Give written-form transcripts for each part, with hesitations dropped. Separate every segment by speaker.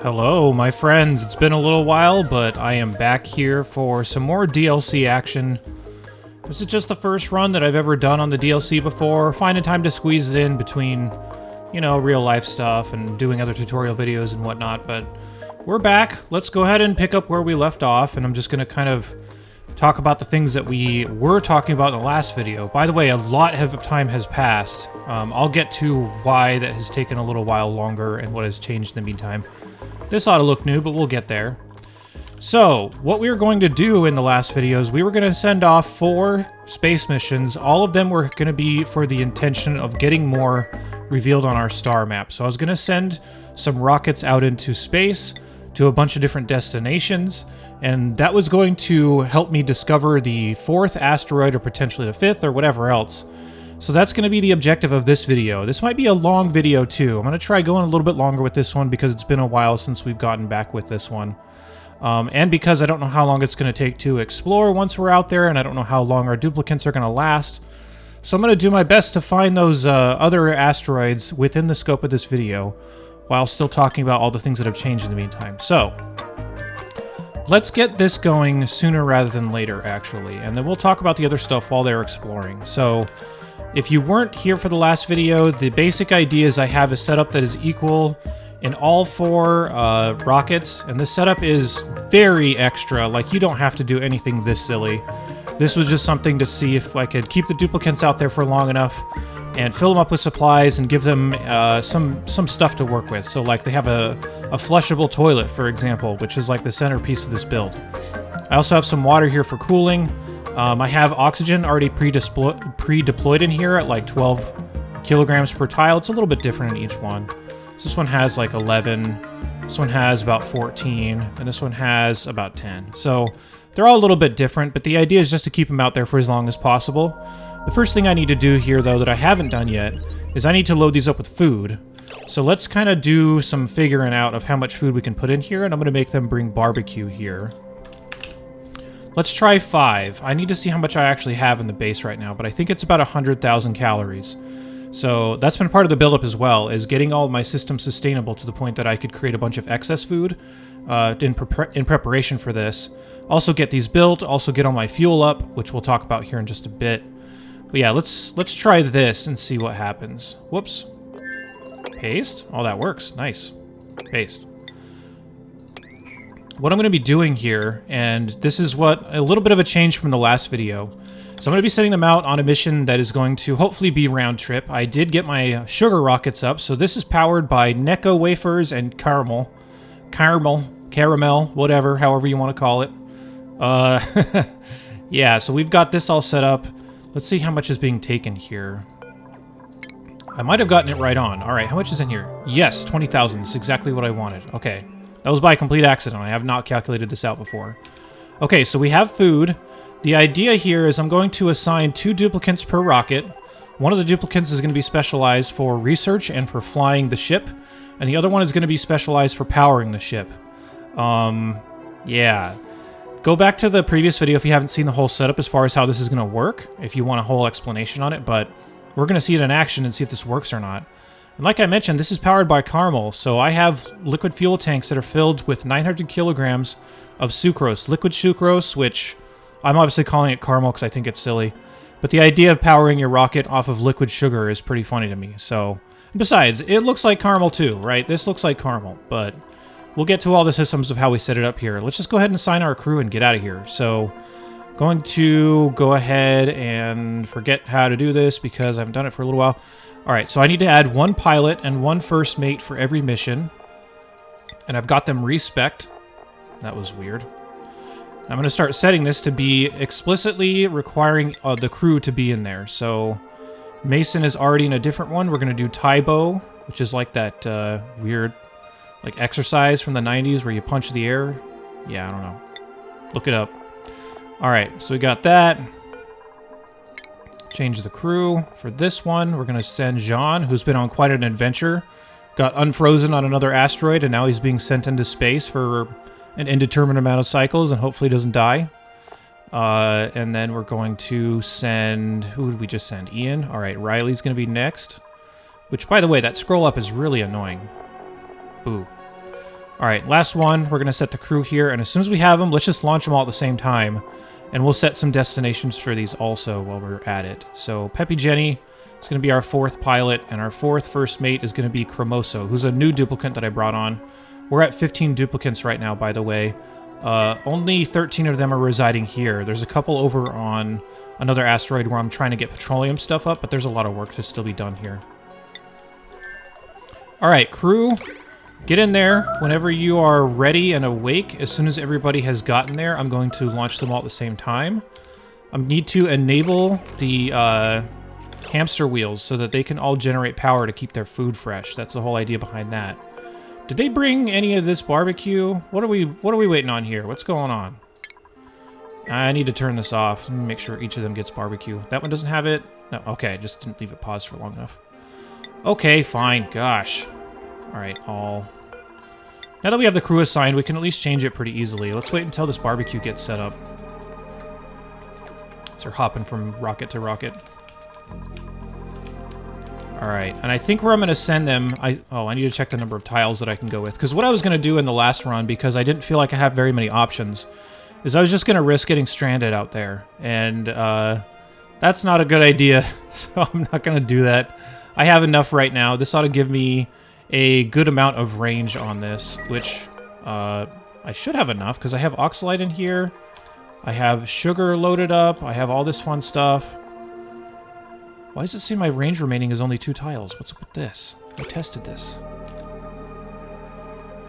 Speaker 1: Hello, my friends. It's been a little while, but I am back here for some more DLC action. This is just the first run that I've ever done on the DLC before, finding time to squeeze it in between, you know, real-life stuff and doing other tutorial videos and whatnot, but we're back. Let's go ahead and pick up where we left off, and I'm just going to kind of talk about the things that we were talking about in the last video. By the way, a lot of time has passed. I'll get to why that has taken a little while longer and what has changed in the meantime. This ought to look new, but we'll get there. So, what we were going to do in the last videos, we were going to send off 4 space missions. All of them were going to be for the intention of getting more revealed on our star map. So I was going to send some rockets out into space to a bunch of different destinations, and that was going to help me discover the 4th asteroid, or potentially the 5th, or whatever else. So that's going to be the objective of this video. This might be a long video too. I'm going to try going a little bit longer with this one because it's been a while since we've gotten back with this one. And because I don't know how long it's going to take to explore once we're out there, and I don't know how long our duplicates are going to last. So I'm going to do my best to find those other asteroids within the scope of this video, while still talking about all the things that have changed in the meantime. So, let's get this going sooner rather than later, actually, and then we'll talk about the other stuff while they're exploring. So, if you weren't here for the last video, the basic idea is I have a setup that is equal in all 4 rockets, and this setup is very extra. Like, you don't have to do anything this silly. This was just something to see if I could keep the duplicates out there for long enough and fill them up with supplies and give them some stuff to work with. So, like, they have a flushable toilet, for example, which is like the centerpiece of this build. I also have some water here for cooling. I have oxygen already pre-deployed in here at like 12 kilograms per tile. It's a little bit different in each one. So this one has like 11, this one has about 14, and this one has about 10. So they're all a little bit different, but the idea is just to keep them out there for as long as possible. The first thing I need to do here, though, that I haven't done yet, is I need to load these up with food. So let's kind of do some figuring out of how much food we can put in here, and I'm going to make them bring barbecue here. Let's try 5. I need to see how much I actually have in the base right now, but I think it's about 100,000 calories. So that's been part of the buildup as well, is getting all of my systems sustainable to the point that I could create a bunch of excess food in preparation for this. Also get these built, also get all my fuel up, which we'll talk about here in just a bit. But yeah, let's try this and see what happens. Whoops. Paste? Oh, that works. Nice. Paste. What I'm going to be doing here, and this is a little bit of a change from the last video. So I'm going to be sending them out on a mission that is going to hopefully be round trip. I did get my sugar rockets up, so this is powered by Necco wafers and caramel, whatever, however you want to call it. Yeah, so we've got this all set up. Let's see how much is being taken here. I might have gotten it right on. All right, how much is in here? Yes, 20,000. It's exactly what I wanted. Okay. That was by complete accident. I have not calculated this out before. Okay, so we have food. The idea here is I'm going to assign 2 duplicates per rocket. One of the duplicates is going to be specialized for research and for flying the ship, and the other one is going to be specialized for powering the ship. Yeah. Go back to the previous video if you haven't seen the whole setup as far as how this is going to work, if you want a whole explanation on it, but we're going to see it in action and see if this works or not. And like I mentioned, this is powered by caramel, so I have liquid fuel tanks that are filled with 900 kilograms of sucrose. Liquid sucrose, which I'm obviously calling it caramel because I think it's silly. But the idea of powering your rocket off of liquid sugar is pretty funny to me. So, besides, it looks like caramel too, right? This looks like caramel, but we'll get to all the systems of how we set it up here. Let's just go ahead and assign our crew and get out of here. So, going to go ahead and forget how to do this because I haven't done it for a little while. Alright, so I need to add 1 pilot and 1 first mate for every mission. And I've got them respect. That was weird. I'm going to start setting this to be explicitly requiring the crew to be in there. So, Mason is already in a different one. We're going to do Taibo, which is like that weird like exercise from the 90s where you punch the air. Yeah, I don't know. Look it up. Alright, so we got that. Change the crew. For this one, we're going to send Jean, who's been on quite an adventure. Got unfrozen on another asteroid, and now he's being sent into space for an indeterminate amount of cycles, and hopefully doesn't die. And then we're going to send... Who did we just send? Ian? Alright, Riley's going to be next. Which, by the way, that scroll up is really annoying. Boo. Alright, last one. We're going to set the crew here, and as soon as we have them, let's just launch them all at the same time. And we'll set some destinations for these also while we're at it. So, Peppy Jenny is going to be our 4th pilot, and our 4th first mate is going to be Cremoso, who's a new duplicant that I brought on. We're at 15 duplicants right now, by the way. Only 13 of them are residing here. There's a couple over on another asteroid where I'm trying to get petroleum stuff up, but there's a lot of work to still be done here. Alright, crew, get in there whenever you are ready and awake. As soon as everybody has gotten there, I'm going to launch them all at the same time. I need to enable the hamster wheels so that they can all generate power to keep their food fresh. That's the whole idea behind that. Did they bring any of this barbecue? What are we waiting on here? What's going on? I need to turn this off and make sure each of them gets barbecue. That one doesn't have it? No, okay, I just didn't leave it paused for long enough. Okay, fine, gosh. Alright, now that we have the crew assigned, we can at least change it pretty easily. Let's wait until this barbecue gets set up. So we're hopping from rocket to rocket. Alright, and I think where I'm going to send them... I need to check the number of tiles that I can go with. Because what I was going to do in the last run, because I didn't feel like I have very many options, is I was just going to risk getting stranded out there. And that's not a good idea, so I'm not going to do that. I have enough right now. This ought to give me a good amount of range on this, which I should have enough, because I have oxalite in here. I have sugar loaded up. I have all this fun stuff. Why does it say my range remaining is only 2 tiles? What's up with this? I tested this.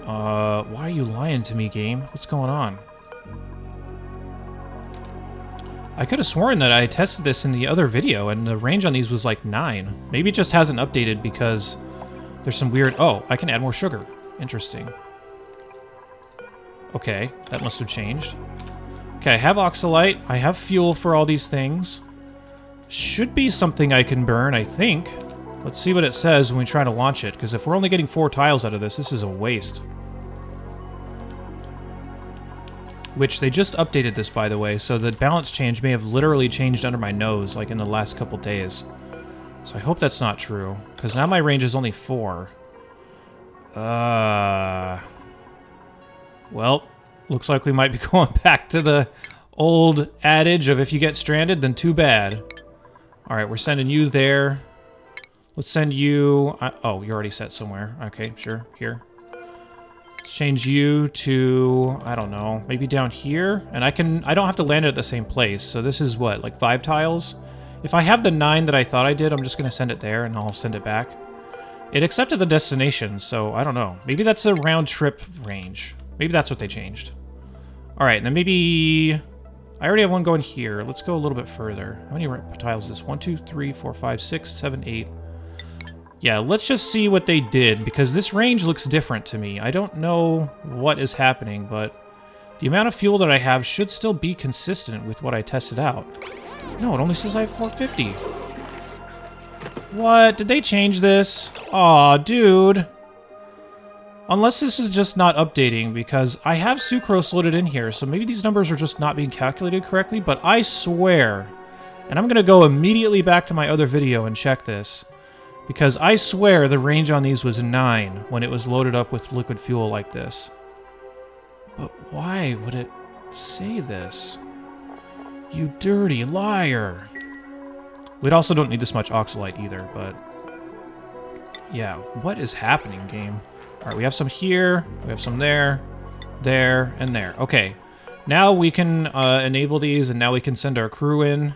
Speaker 1: Why are you lying to me, game? What's going on? I could have sworn that I tested this in the other video, and the range on these was like 9. Maybe it just hasn't updated because there's some weird... Oh, I can add more sugar. Interesting. Okay, that must have changed. Okay, I have oxalite. I have fuel for all these things. Should be something I can burn, I think. Let's see what it says when we try to launch it, because if we're only getting 4 tiles out of this, this is a waste. Which, they just updated this, by the way, so the balance change may have literally changed under my nose, like in the last couple days. So I hope that's not true, because now my range is only 4. Well, looks like we might be going back to the old adage of if you get stranded, then too bad. Alright, we're sending you there. Let's send you... oh, you're already set somewhere. Okay, sure. Here. Let's change you to... I don't know. Maybe down here? And I don't have to land it at the same place. So this is what? Like 5 tiles? If I have the 9 that I thought I did, I'm just going to send it there and I'll send it back. It accepted the destination, so I don't know. Maybe that's a round trip range. Maybe that's what they changed. Alright, and then maybe... I already have one going here. Let's go a little bit further. How many tiles is this? 1, 2, 3, 4, 5, 6, 7, 8. Yeah, let's just see what they did, because this range looks different to me. I don't know what is happening, but the amount of fuel that I have should still be consistent with what I tested out. No, it only says I have 450. What? Did they change this? Aw, dude. Unless this is just not updating, because I have sucrose loaded in here, so maybe these numbers are just not being calculated correctly, but I swear, and I'm going to go immediately back to my other video and check this, because I swear the range on these was 9 when it was loaded up with liquid fuel like this. But why would it say this? You dirty liar! We also don't need this much oxalite either, but... yeah, what is happening, game? Alright, we have some here, we have some there, and there. Okay, now we can enable these, and now we can send our crew in.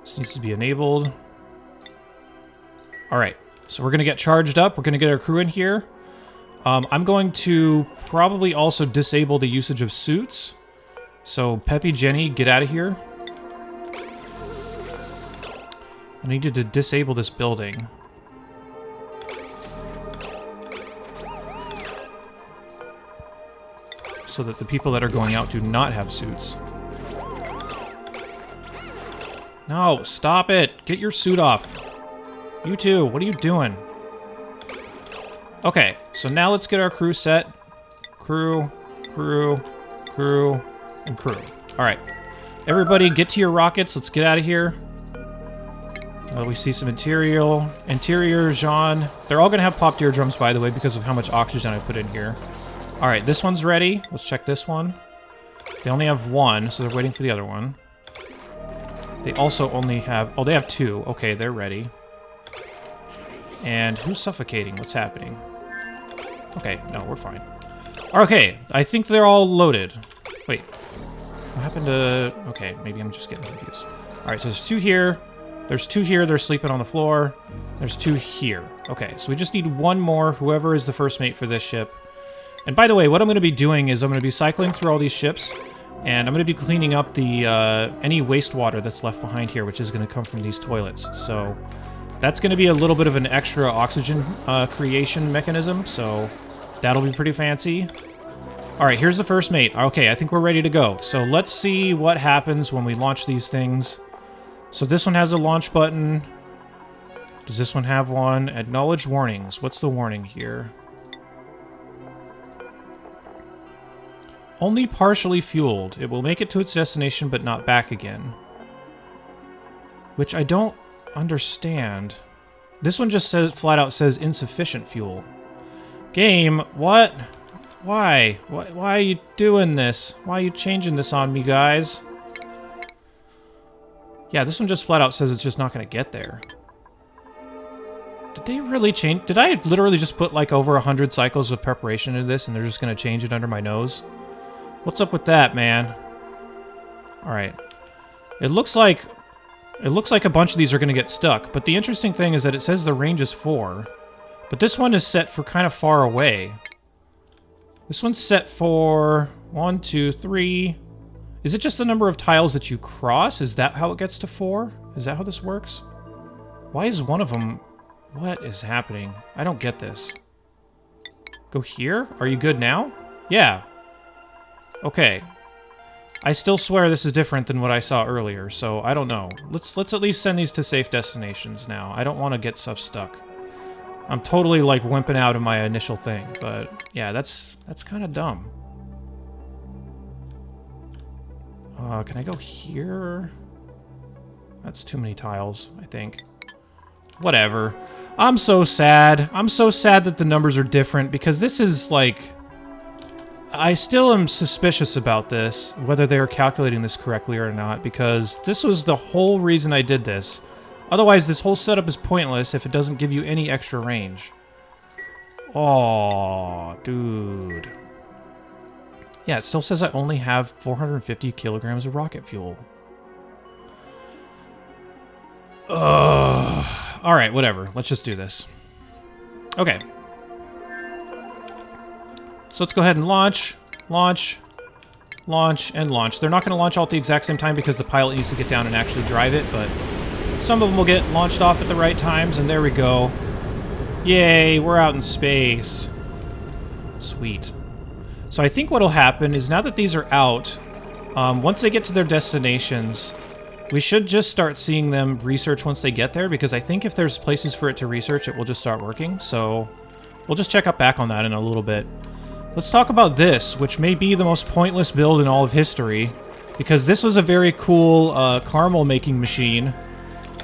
Speaker 1: This needs to be enabled. Alright, so we're going to get charged up, we're going to get our crew in here. I'm going to probably also disable the usage of suits. So, Peppy, Jenny, get out of here. I needed to disable this building. So that the people that are going out do not have suits. No, stop it! Get your suit off. You too, what are you doing? Okay, so now let's get our crew set. Crew, crew, crew, and crew. Alright. Everybody get to your rockets, let's get out of here. We see some interior, Jean. They're all going to have popped eardrums, by the way, because of how much oxygen I put in here. All right, this one's ready. Let's check this one. They only have one, so they're waiting for the other one. They also only have... Oh, they have two. Okay, they're ready. And who's suffocating? What's happening? Okay, no, we're fine. Okay, I think they're all loaded. Wait. What happened to... Okay, maybe I'm just getting confused. All right, so there's two here. There's two here. They're sleeping on the floor. There's two here. Okay, so we just need one more, whoever is the first mate for this ship. And by the way, what I'm going to be doing is I'm going to be cycling through all these ships, and I'm going to be cleaning up the any wastewater that's left behind here, which is going to come from these toilets. So that's going to be a little bit of an extra oxygen creation mechanism, so that'll be pretty fancy. All right, here's the first mate. Okay, I think we're ready to go. So let's see what happens when we launch these things. So this one has a launch button. Does this one have one? Acknowledge warnings. What's the warning here? Only partially fueled. It will make it to its destination, but not back again. Which I don't understand. This one just says, flat out says insufficient fuel. Game, what? Why? Why are you doing this? Why are you changing this on me, guys? Yeah, this one just flat out says it's just not going to get there. Did they really change? Did I literally just put like over 100 cycles of preparation into this and they're just going to change it under my nose? What's up with that, man? Alright. It looks like a bunch of these are going to get stuck, but the interesting thing is that it says the range is 4. But this one is set for kind of far away. This one's set for 1, 2, 3. Is it just the number of tiles that you cross? Is that how it gets to 4? Is that how this works? Why is one of them... What is happening? I don't get this. Go here? Are you good now? Yeah. Okay. I still swear this is different than what I saw earlier, so I don't know. Let's at least send these to safe destinations now. I don't want to get stuff stuck. I'm totally, like, wimping out of my initial thing, but yeah, that's kind of dumb. Can I go here? That's too many tiles, I think. Whatever. I'm so sad. I'm so sad that the numbers are different, because this is, like... I still am suspicious about this, whether they're calculating this correctly or not, because this was the whole reason I did this. Otherwise, this whole setup is pointless if it doesn't give you any extra range. Oh, dude. Yeah, it still says I only have 450 kilograms of rocket fuel. Ugh. Alright, whatever. Let's just do this. Okay. So let's go ahead and launch, launch, launch, and launch. They're not going to launch all at the exact same time because the pilot needs to get down and actually drive it, but some of them will get launched off at the right times, and there we go. Yay, we're out in space. Sweet. So I think what'll happen is now that these are out, once they get to their destinations, we should just start seeing them research once they get there, because I think if there's places for it to research, it will just start working. So we'll just check up back on that in a little bit. Let's talk about this, which may be the most pointless build in all of history, because this was a very cool caramel making machine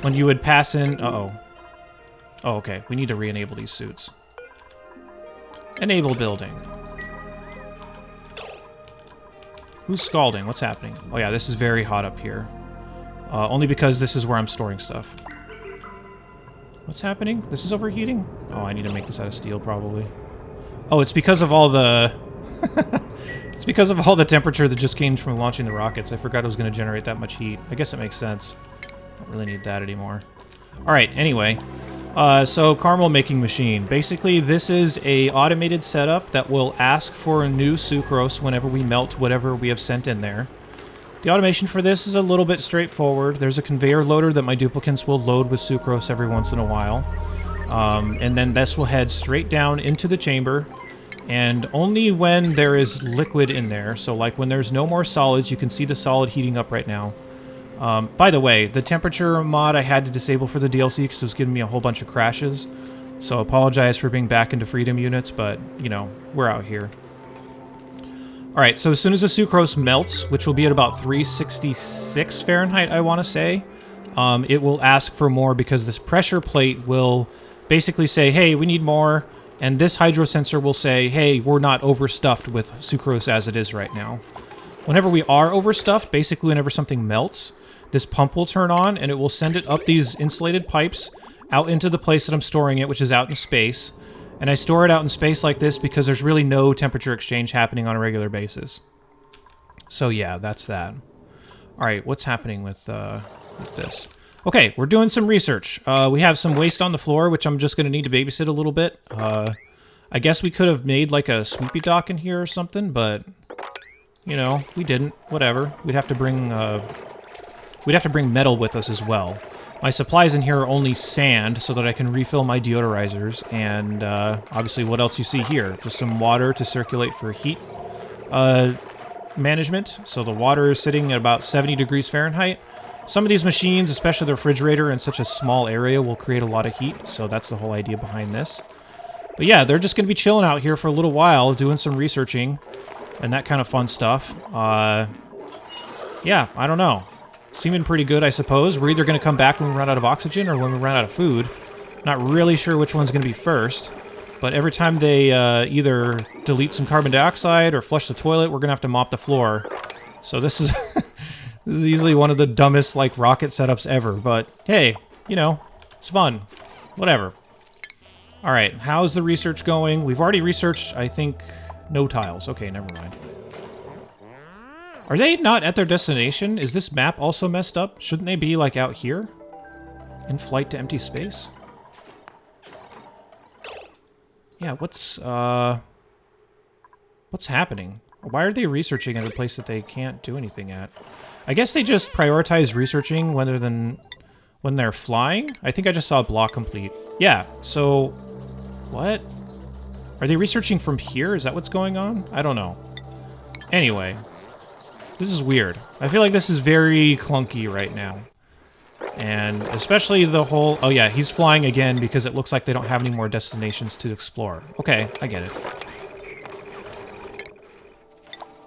Speaker 1: when you would pass in... Uh-oh. Oh, okay. We need to re-enable these suits. Enable building. Who's scalding? What's happening? Oh yeah, this is very hot up here. Only because this is where I'm storing stuff. What's happening? This is overheating? Oh, I need to make this out of steel, probably. Oh, it's because of all the... It's because of all the temperature that just came from launching the rockets. I forgot it was going to generate that much heat. I guess it makes sense. Don't really need that anymore. Alright, anyway. So, caramel making machine. Basically, this is a automated setup that will ask for a new sucrose whenever we melt whatever we have sent in there. The automation for this is a little bit straightforward. There's a conveyor loader that my duplicants will load with sucrose every once in a while. And then this will head straight down into the chamber. And only when there is liquid in there, so like when there's no more solids, you can see the solid heating up right now. By the way, the temperature mod I had to disable for the DLC because it was giving me a whole bunch of crashes. So apologize for being back into freedom units, but, you know, we're out here. Alright, so as soon as the sucrose melts, which will be at about 366 Fahrenheit, I want to say, it will ask for more because this pressure plate will basically say, hey, we need more. And this hydro sensor will say, hey, we're not overstuffed with sucrose as it is right now. Whenever we are overstuffed, basically whenever something melts, this pump will turn on and it will send it up these insulated pipes out into the place that I'm storing it, which is out in space. And I store it out in space like this because there's really no temperature exchange happening on a regular basis. So yeah, that's that. All right, what's happening with this? Okay, we're doing some research. We have some waste on the floor, which I'm just going to need to babysit a little bit. I guess we could have made like a sweepy dock in here or something, but you know, we didn't. Whatever. We'd have to bring metal with us as well. My supplies in here are only sand, so that I can refill my deodorizers, and obviously, what else you see here? Just some water to circulate for heat management. So the water is sitting at about 70 degrees Fahrenheit. Some of these machines, especially the refrigerator in such a small area, will create a lot of heat, so that's the whole idea behind this. But yeah, they're just going to be chilling out here for a little while, doing some researching, and that kind of fun stuff. Yeah, I don't know. Seeming pretty good, I suppose. We're either going to come back when we run out of oxygen or when we run out of food. Not really sure which one's going to be first, but every time they either delete some carbon dioxide or flush the toilet, we're going to have to mop the floor. So this is... This is easily one of the dumbest, like, rocket setups ever, but hey, you know, it's fun. Whatever. Alright, how's the research going? We've already researched, I think, no tiles. Okay, never mind. Are they not at their destination? Is this map also messed up? Shouldn't they be, like, out here? In flight to empty space? Yeah, what's happening? Why are they researching at a place that they can't do anything at? I guess they just prioritize researching rather than when they're flying. I think I just saw a block complete. Yeah, so... What? Are they researching from here? Is that what's going on? I don't know. Anyway. This is weird. I feel like this is very clunky right now. And especially the whole... Oh yeah, he's flying again because it looks like they don't have any more destinations to explore. Okay, I get it.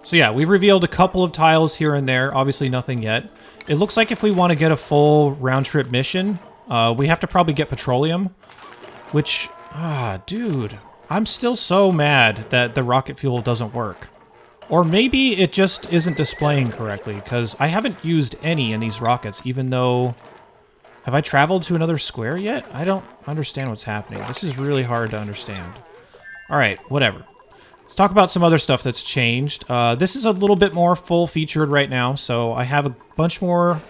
Speaker 1: So yeah, we've revealed a couple of tiles here and there. Obviously nothing yet. It looks like if we want to get a full round-trip mission, we have to probably get petroleum. Which, dude, I'm still so mad that the rocket fuel doesn't work. Or maybe it just isn't displaying correctly, because I haven't used any in these rockets, even though... Have I traveled to another square yet? I don't understand what's happening. This is really hard to understand. Alright, whatever. Let's talk about some other stuff that's changed. This is a little bit more full-featured right now, so I have a bunch more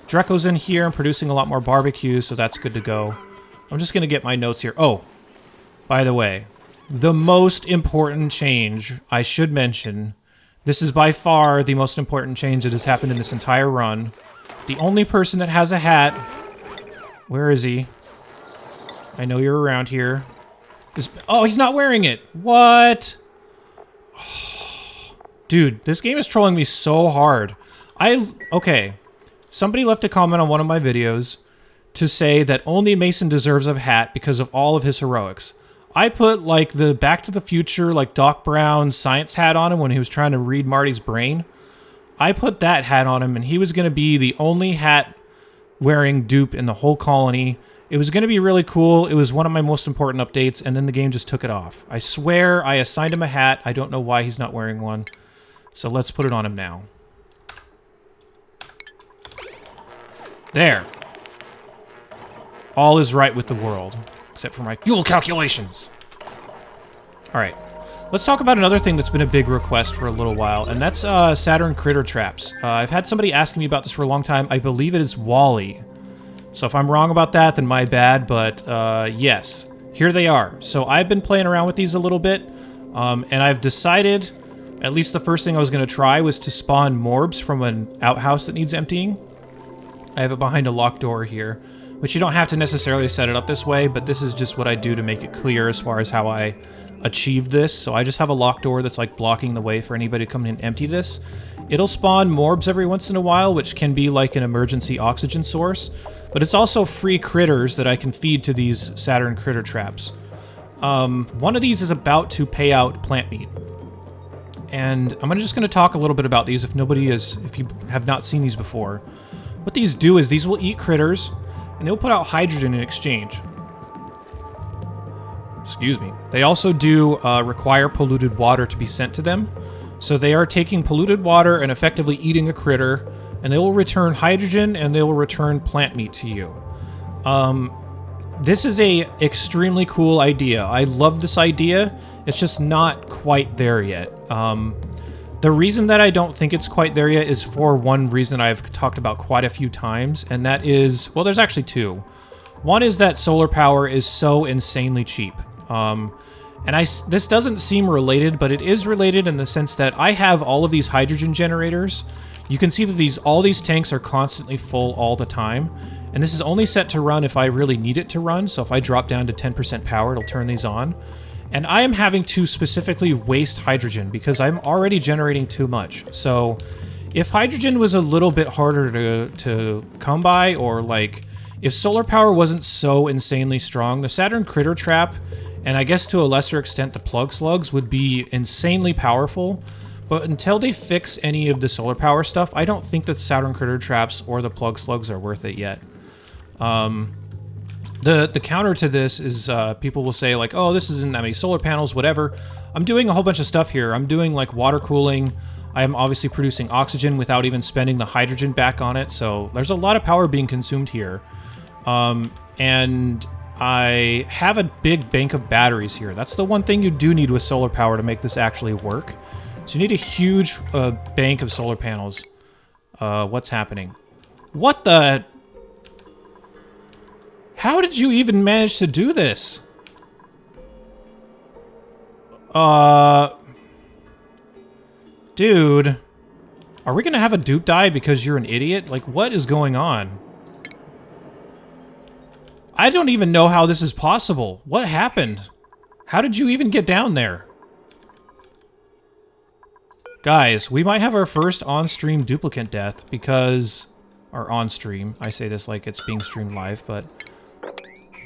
Speaker 1: Drecos in here. I'm producing a lot more barbecue, so that's good to go. I'm just going to get my notes here. Oh, by the way, the most important change I should mention, this is by far the most important change that has happened in this entire run. The only person that has a hat... Where is he? I know you're around here. Oh, he's not wearing it! What? Dude, this game is trolling me so hard. Okay. Somebody left a comment on one of my videos to say that only Mason deserves a hat because of all of his heroics. I put, like, the Back to the Future, like, Doc Brown science hat on him when he was trying to read Marty's brain. I put that hat on him, and he was going to be the only hat-wearing dupe in the whole colony. It was going to be really cool. It was one of my most important updates, and then the game just took it off. I swear I assigned him a hat. I don't know why he's not wearing one. So let's put it on him now. There. All is right with the world, except for my fuel calculations. Alright. Let's talk about another thing that's been a big request for a little while, and that's Saturn critter traps. I've had somebody asking me about this for a long time. I believe it is Wally. So if I'm wrong about that, then my bad, but yes. Here they are. So I've been playing around with these a little bit, and I've decided... At least the first thing I was going to try was to spawn morbs from an outhouse that needs emptying. I have it behind a locked door here, which you don't have to necessarily set it up this way, but this is just what I do to make it clear as far as how I achieved this. So I just have a locked door that's like blocking the way for anybody to come in and empty this. It'll spawn morbs every once in a while, which can be like an emergency oxygen source, but it's also free critters that I can feed to these Saturn critter traps. One of these is about to pay out plant meat. And I'm just going to talk a little bit about these if you have not seen these before. What these do is these will eat critters, and they'll put out hydrogen in exchange. Excuse me. They also do require polluted water to be sent to them. So they are taking polluted water and effectively eating a critter, and they will return hydrogen and they will return plant meat to you. This is a extremely cool idea. I love this idea. It's just not quite there yet. The reason that I don't think it's quite there yet is for one reason I've talked about quite a few times, and that is, well, there's actually two. One is that solar power is so insanely cheap. This doesn't seem related, but it is related in the sense that I have all of these hydrogen generators. You can see that all these tanks are constantly full all the time, and this is only set to run if I really need it to run. So if I drop down to 10% power, it'll turn these on. And I am having to specifically waste hydrogen because I'm already generating too much. So if hydrogen was a little bit harder to come by, or like if solar power wasn't so insanely strong, the Saturn critter trap, and I guess to a lesser extent the plug slugs, would be insanely powerful. But until they fix any of the solar power stuff, I don't think the Saturn critter traps or the plug slugs are worth it yet. The counter to this is people will say like, oh, this isn't that many solar panels, whatever. I'm doing a whole bunch of stuff here. I'm doing like water cooling. I am obviously producing oxygen without even spending the hydrogen back on it. So there's a lot of power being consumed here. And I have a big bank of batteries here. That's the one thing you do need with solar power to make this actually work. So you need a huge bank of solar panels. What's happening? What the... How did you even manage to do this? Dude. Are we gonna have a dupe die because you're an idiot? Like, what is going on? I don't even know how this is possible. What happened? How did you even get down there? Guys, we might have our first on-stream duplicate death because... Or on-stream. I say this like it's being streamed live, but...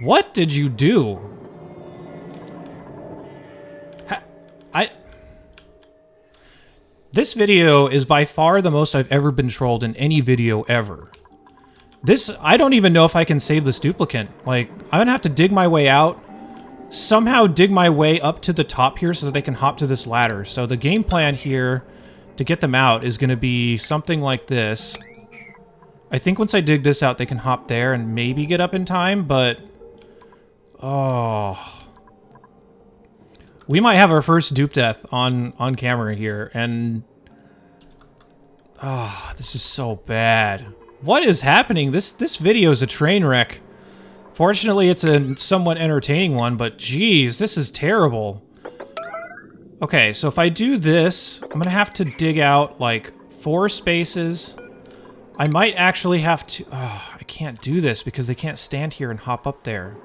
Speaker 1: What did you do? This video is by far the most I've ever been trolled in any video ever. I don't even know if I can save this duplicate. Like, I'm gonna have to dig my way out, somehow dig my way up to the top here so that they can hop to this ladder. So the game plan here to get them out is gonna be something like this. I think once I dig this out, they can hop there and maybe get up in time, but... Oh... We might have our first dupe death on camera here, and... Oh, this is so bad. What is happening? This video is a train wreck. Fortunately, it's a somewhat entertaining one, but geez, this is terrible. Okay, so if I do this, I'm gonna have to dig out, like, 4 spaces. I might actually have to... Oh, I can't do this because they can't stand here and hop up there.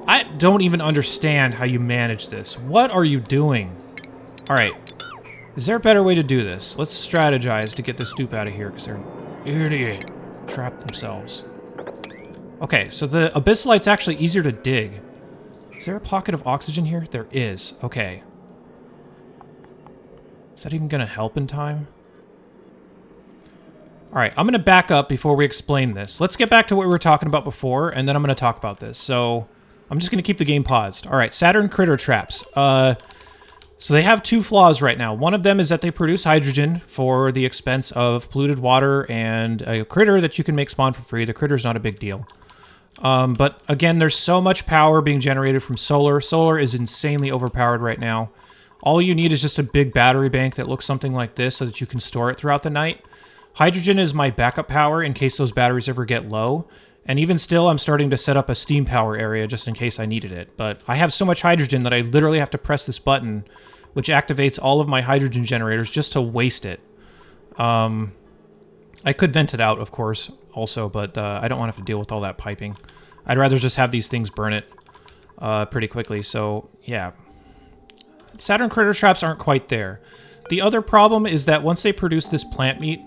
Speaker 1: I don't even understand how you manage this. What are you doing? Alright. Is there a better way to do this? Let's strategize to get this dupe out of here, because they're an idiot. Trapped themselves. Okay, so the abyssalite's actually easier to dig. Is there a pocket of oxygen here? There is. Okay. Is that even going to help in time? Alright, I'm going to back up before we explain this. Let's get back to what we were talking about before, and then I'm going to talk about this. So... I'm just going to keep the game paused. Alright, Saturn critter traps. So they have 2 flaws right now. One of them is that they produce hydrogen for the expense of polluted water and a critter that you can make spawn for free. The critter's not a big deal. But again, there's so much power being generated from solar. Solar is insanely overpowered right now. All you need is just a big battery bank that looks something like this so that you can store it throughout the night. Hydrogen is my backup power in case those batteries ever get low. And even still, I'm starting to set up a steam power area just in case I needed it. But I have so much hydrogen that I literally have to press this button, which activates all of my hydrogen generators just to waste it. I could vent it out, of course, also, but I don't want to have to deal with all that piping. I'd rather just have these things burn it pretty quickly, so yeah. Saturn critter traps aren't quite there. The other problem is that once they produce this plant meat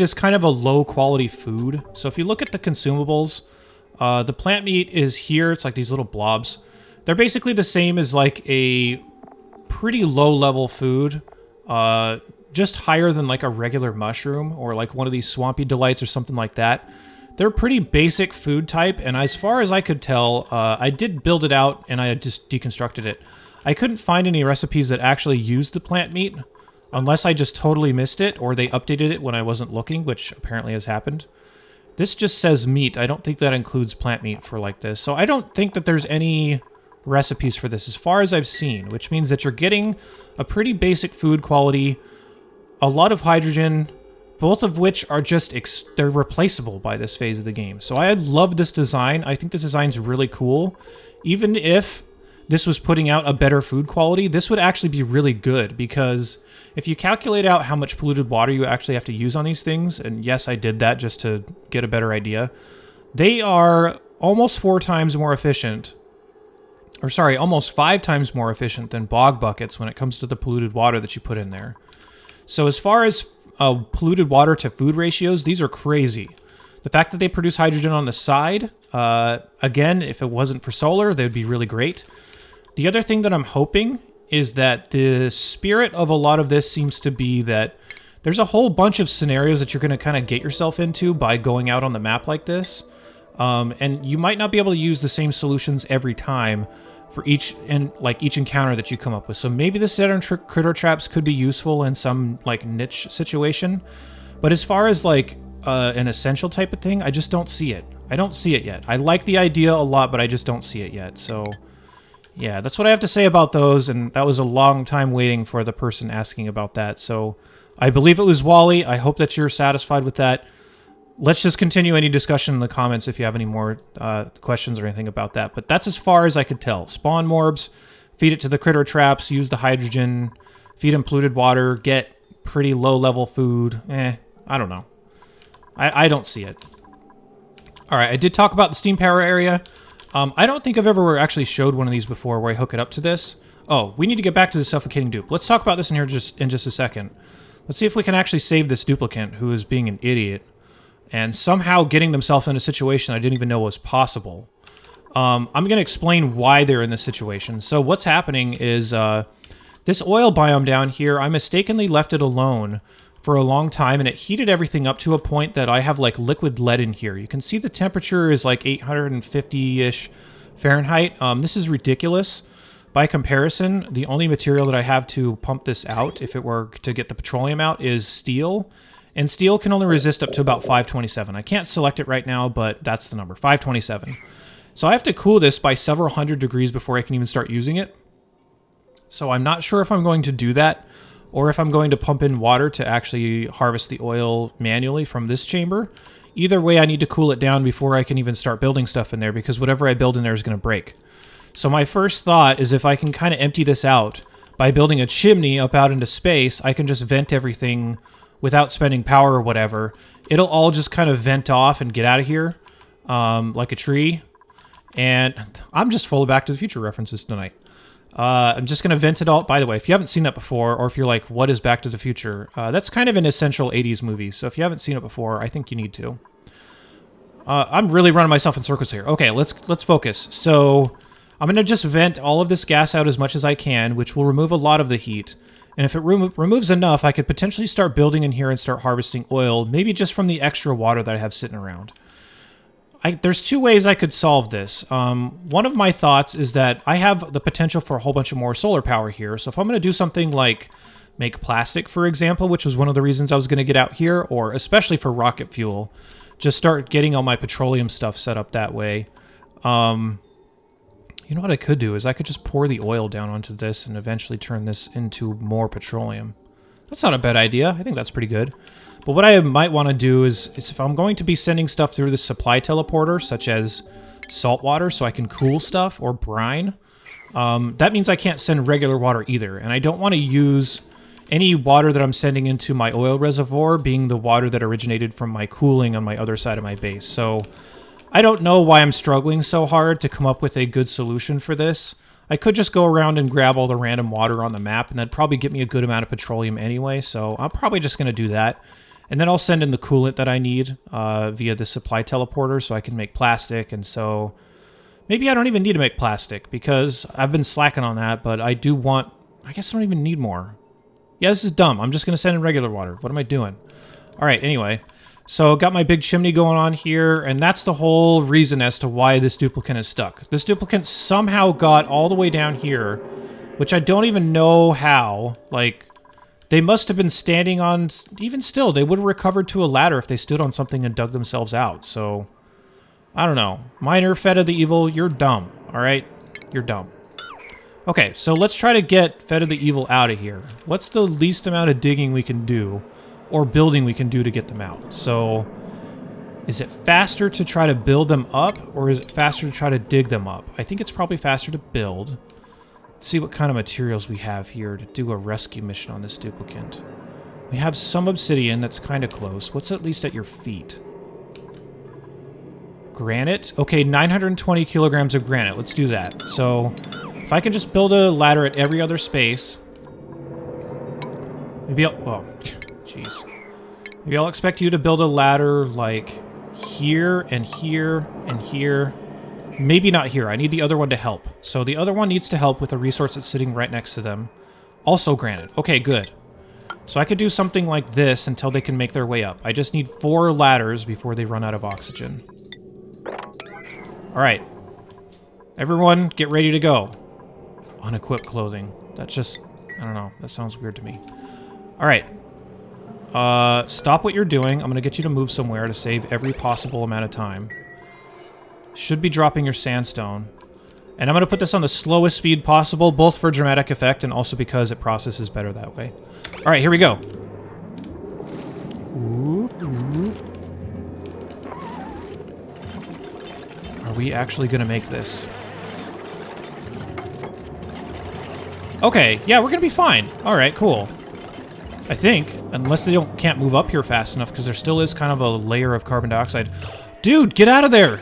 Speaker 1: is kind of a low-quality food. So if you look at the consumables, the plant meat is here. It's like these little blobs. They're basically the same as like a pretty low-level food. just higher than like a regular mushroom or like one of these swampy delights or something like that. They're pretty basic food type, and as far as I could tell, I did build it out and I just deconstructed it. I couldn't find any recipes that actually used the plant meat, unless I just totally missed it or they updated it when I wasn't looking, which apparently has happened. This just says meat. I don't think that includes plant meat for like this. So I don't think that there's any recipes for this as far as I've seen, which means that you're getting a pretty basic food quality, a lot of hydrogen, both of which are just, they're replaceable by this phase of the game. So I love this design. I think this design's really cool. Even if this was putting out a better food quality, this would actually be really good, because if you calculate out how much polluted water you actually have to use on these things, and yes, I did that just to get a better idea, they are almost 4 times more efficient, or sorry, almost 5 times more efficient than bog buckets when it comes to the polluted water that you put in there. So as far as polluted water to food ratios, these are crazy. The fact that they produce hydrogen on the side, again, if it wasn't for solar, they would be really great. The other thing that I'm hoping is that the spirit of a lot of this seems to be that there's a whole bunch of scenarios that you're going to kind of get yourself into by going out on the map like this. And you might not be able to use the same solutions every time for each encounter that you come up with. So maybe the Saturn critter traps could be useful in some like niche situation. But as far as like an essential type of thing, I just don't see it. I don't see it yet. I like the idea a lot, but I just don't see it yet. So yeah, that's what I have to say about those, and that was a long time waiting for the person asking about that. So I believe it was Wally. I hope that you're satisfied with that. Let's just continue any discussion in the comments if you have any more questions or anything about that. But that's as far as I could tell. Spawn morbs, feed it to the critter traps, use the hydrogen, feed them polluted water, get pretty low-level food. I don't know. I don't see it. All right, I did talk about the steam power area. I don't think I've ever actually showed one of these before where I hook it up to this. Oh, we need to get back to the suffocating dupe. Let's talk about this in here in just a second. Let's see if we can actually save this duplicant who is being an idiot and somehow getting themselves in a situation I didn't even know was possible. I'm going to explain why they're in this situation. So what's happening is this oil biome down here, I mistakenly left it alone for a long time, and it heated everything up to a point that I have like liquid lead in here. You can see the temperature is like 850-ish Fahrenheit. This is ridiculous. By comparison, the only material that I have to pump this out, if it were to get the petroleum out, is steel. And steel can only resist up to about 527. I can't select it right now, but that's the number, 527. So I have to cool this by several hundred degrees before I can even start using it. So I'm not sure if I'm going to do that, or if I'm going to pump in water to actually harvest the oil manually from this chamber. Either way, I need to cool it down before I can even start building stuff in there, because whatever I build in there is going to break. So my first thought is if I can kind of empty this out by building a chimney up out into space, I can just vent everything without spending power or whatever. It'll all just kind of vent off and get out of here like a tree. And I'm just full of Back to the Future references tonight. I'm just going to vent it all. By the way, if you haven't seen that before, or if you're like, what is Back to the Future? That's kind of an essential 80s movie. So if you haven't seen it before, I think you need to. I'm really running myself in circles here. Okay, let's focus. So I'm going to just vent all of this gas out as much as I can, which will remove a lot of the heat. And if it removes enough, I could potentially start building in here and start harvesting oil, maybe just from the extra water that I have sitting around. There's 2 ways I could solve this. One of my thoughts is that I have the potential for a whole bunch of more solar power here. So if I'm going to do something like make plastic, for example, which was one of the reasons I was going to get out here, or especially for rocket fuel, just start getting all my petroleum stuff set up that way. You know what I could do is I could just pour the oil down onto this and eventually turn this into more petroleum. That's not a bad idea. I think that's pretty good. But what I might want to do is if I'm going to be sending stuff through the supply teleporter, such as salt water so I can cool stuff, or brine, that means I can't send regular water either. And I don't want to use any water that I'm sending into my oil reservoir being the water that originated from my cooling on my other side of my base. So I don't know why I'm struggling so hard to come up with a good solution for this. I could just go around and grab all the random water on the map, and that'd probably get me a good amount of petroleum anyway, so I'm probably just going to do that. And then I'll send in the coolant that I need via the supply teleporter so I can make plastic, and so maybe I don't even need to make plastic because I've been slacking on that, but I do want... I guess I don't even need more. Yeah, this is dumb. I'm just going to send in regular water. What am I doing? All right, anyway. So got my big chimney going on here, and that's the whole reason as to why this duplicant is stuck. This duplicant somehow got all the way down here, which I don't even know how. Like, they must have been standing on... Even still, they would have recovered to a ladder if they stood on something and dug themselves out. So, I don't know. Miner, Fed of the Evil, you're dumb. All right? You're dumb. Okay, so let's try to get Fed of the Evil out of here. What's the least amount of digging we can do, or building we can do to get them out? So, is it faster to try to build them up, or is it faster to try to dig them up? I think it's probably faster to build. Let's see what kind of materials we have here to do a rescue mission on this duplicant. We have some obsidian that's kind of close. What's at least at your feet? Granite? Okay, 920 kilograms of granite. Let's do that. So, if I can just build a ladder at every other space... Maybe I'll... Oh, jeez. Maybe I'll expect you to build a ladder, like, here, and here, and here. Maybe not here. I need the other one to help. So the other one needs to help with a resource that's sitting right next to them. Also granite. Okay, good. So I could do something like this until they can make their way up. I just need 4 ladders before they run out of oxygen. Alright. Everyone, get ready to go. Unequipped clothing. That's just... I don't know. That sounds weird to me. Alright. Stop what you're doing. I'm going to get you to move somewhere to save every possible amount of time. Should be dropping your sandstone. And I'm going to put this on the slowest speed possible, both for dramatic effect and also because it processes better that way. Alright, here we go. Ooh, ooh. Are we actually going to make this? Okay, yeah, we're going to be fine. Alright, cool. I think, unless they can't move up here fast enough, because there still is kind of a layer of carbon dioxide. Dude, get out of there!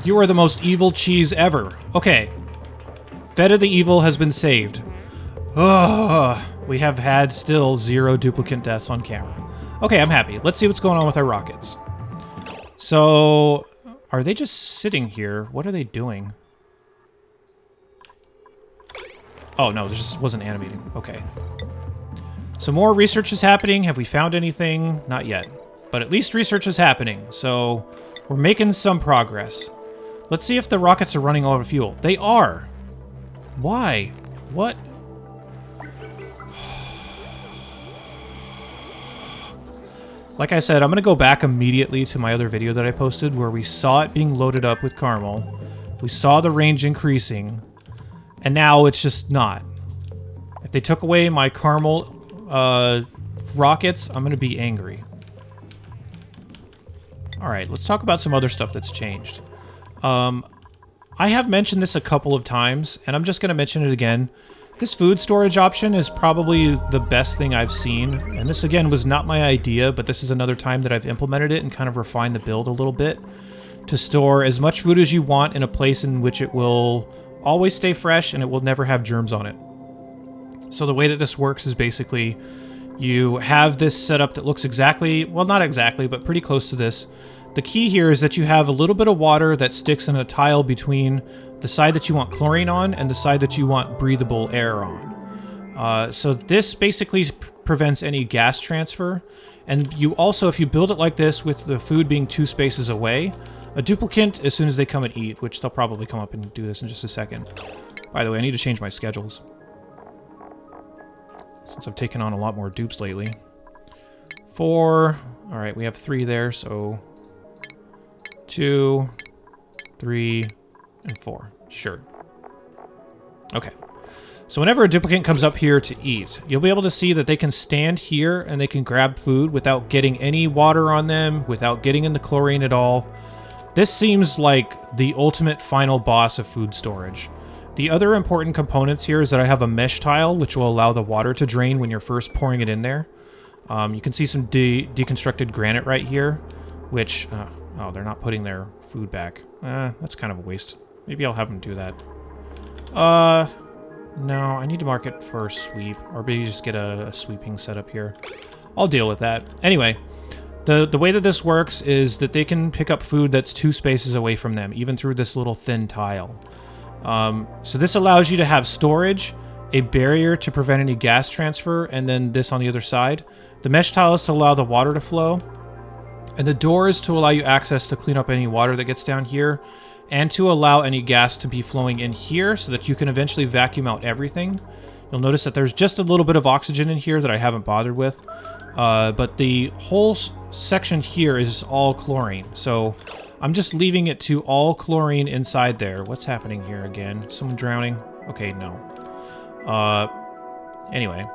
Speaker 1: You are the most evil cheese ever. Okay. Fed of the Evil has been saved. Ugh. We have had still 0 duplicant deaths on camera. Okay, I'm happy. Let's see what's going on with our rockets. So, are they just sitting here? What are they doing? Oh, no, this just wasn't animating. Okay. So more research is happening. Have we found anything? Not yet. But at least research is happening. So, we're making some progress. Let's see if the rockets are running out of fuel. They are. Why? What? Like I said, I'm going to go back immediately to my other video that I posted where we saw it being loaded up with caramel. We saw the range increasing. And now it's just not. If they took away my caramel rockets, I'm going to be angry. Alright, let's talk about some other stuff that's changed. I have mentioned this a couple of times, and I'm just going to mention it again. This food storage option is probably the best thing I've seen, and this again was not my idea, but this is another time that I've implemented it and kind of refined the build a little bit to store as much food as you want in a place in which it will always stay fresh and it will never have germs on it. So the way that this works is basically you have this setup that looks exactly, well, not exactly, but pretty close to this. The key here is that you have a little bit of water that sticks in a tile between the side that you want chlorine on and the side that you want breathable air on. So this basically prevents any gas transfer. And you also, if you build it like this with the food being 2 spaces away, a duplicant, as soon as they come and eat, which they'll probably come up and do this in just a second. By the way, I need to change my schedules, since I've taken on a lot more dupes lately. 4. Alright, we have 3 there, so 2, 3, and 4. Sure. Okay. So whenever a duplicant comes up here to eat, you'll be able to see that they can stand here and they can grab food without getting any water on them, without getting in the chlorine at all. This seems like the ultimate final boss of food storage. The other important components here is that I have a mesh tile, which will allow the water to drain when you're first pouring it in there. You can see some deconstructed granite right here, which... oh, they're not putting their food back. That's kind of a waste. Maybe I'll have them do that. No, I need to mark it for sweep, or maybe just get a sweeping setup here. I'll deal with that. Anyway, the way that this works is that they can pick up food that's 2 spaces away from them, even through this little thin tile. So this allows you to have storage, a barrier to prevent any gas transfer, and then this on the other side. The mesh tile is to allow the water to flow, and the door is to allow you access to clean up any water that gets down here, and to allow any gas to be flowing in here so that you can eventually vacuum out everything. You'll notice that there's just a little bit of oxygen in here that I haven't bothered with, but the whole section here is all chlorine, so I'm just leaving it to all chlorine inside there. What's happening here again? Someone drowning? Okay, no. Anyway.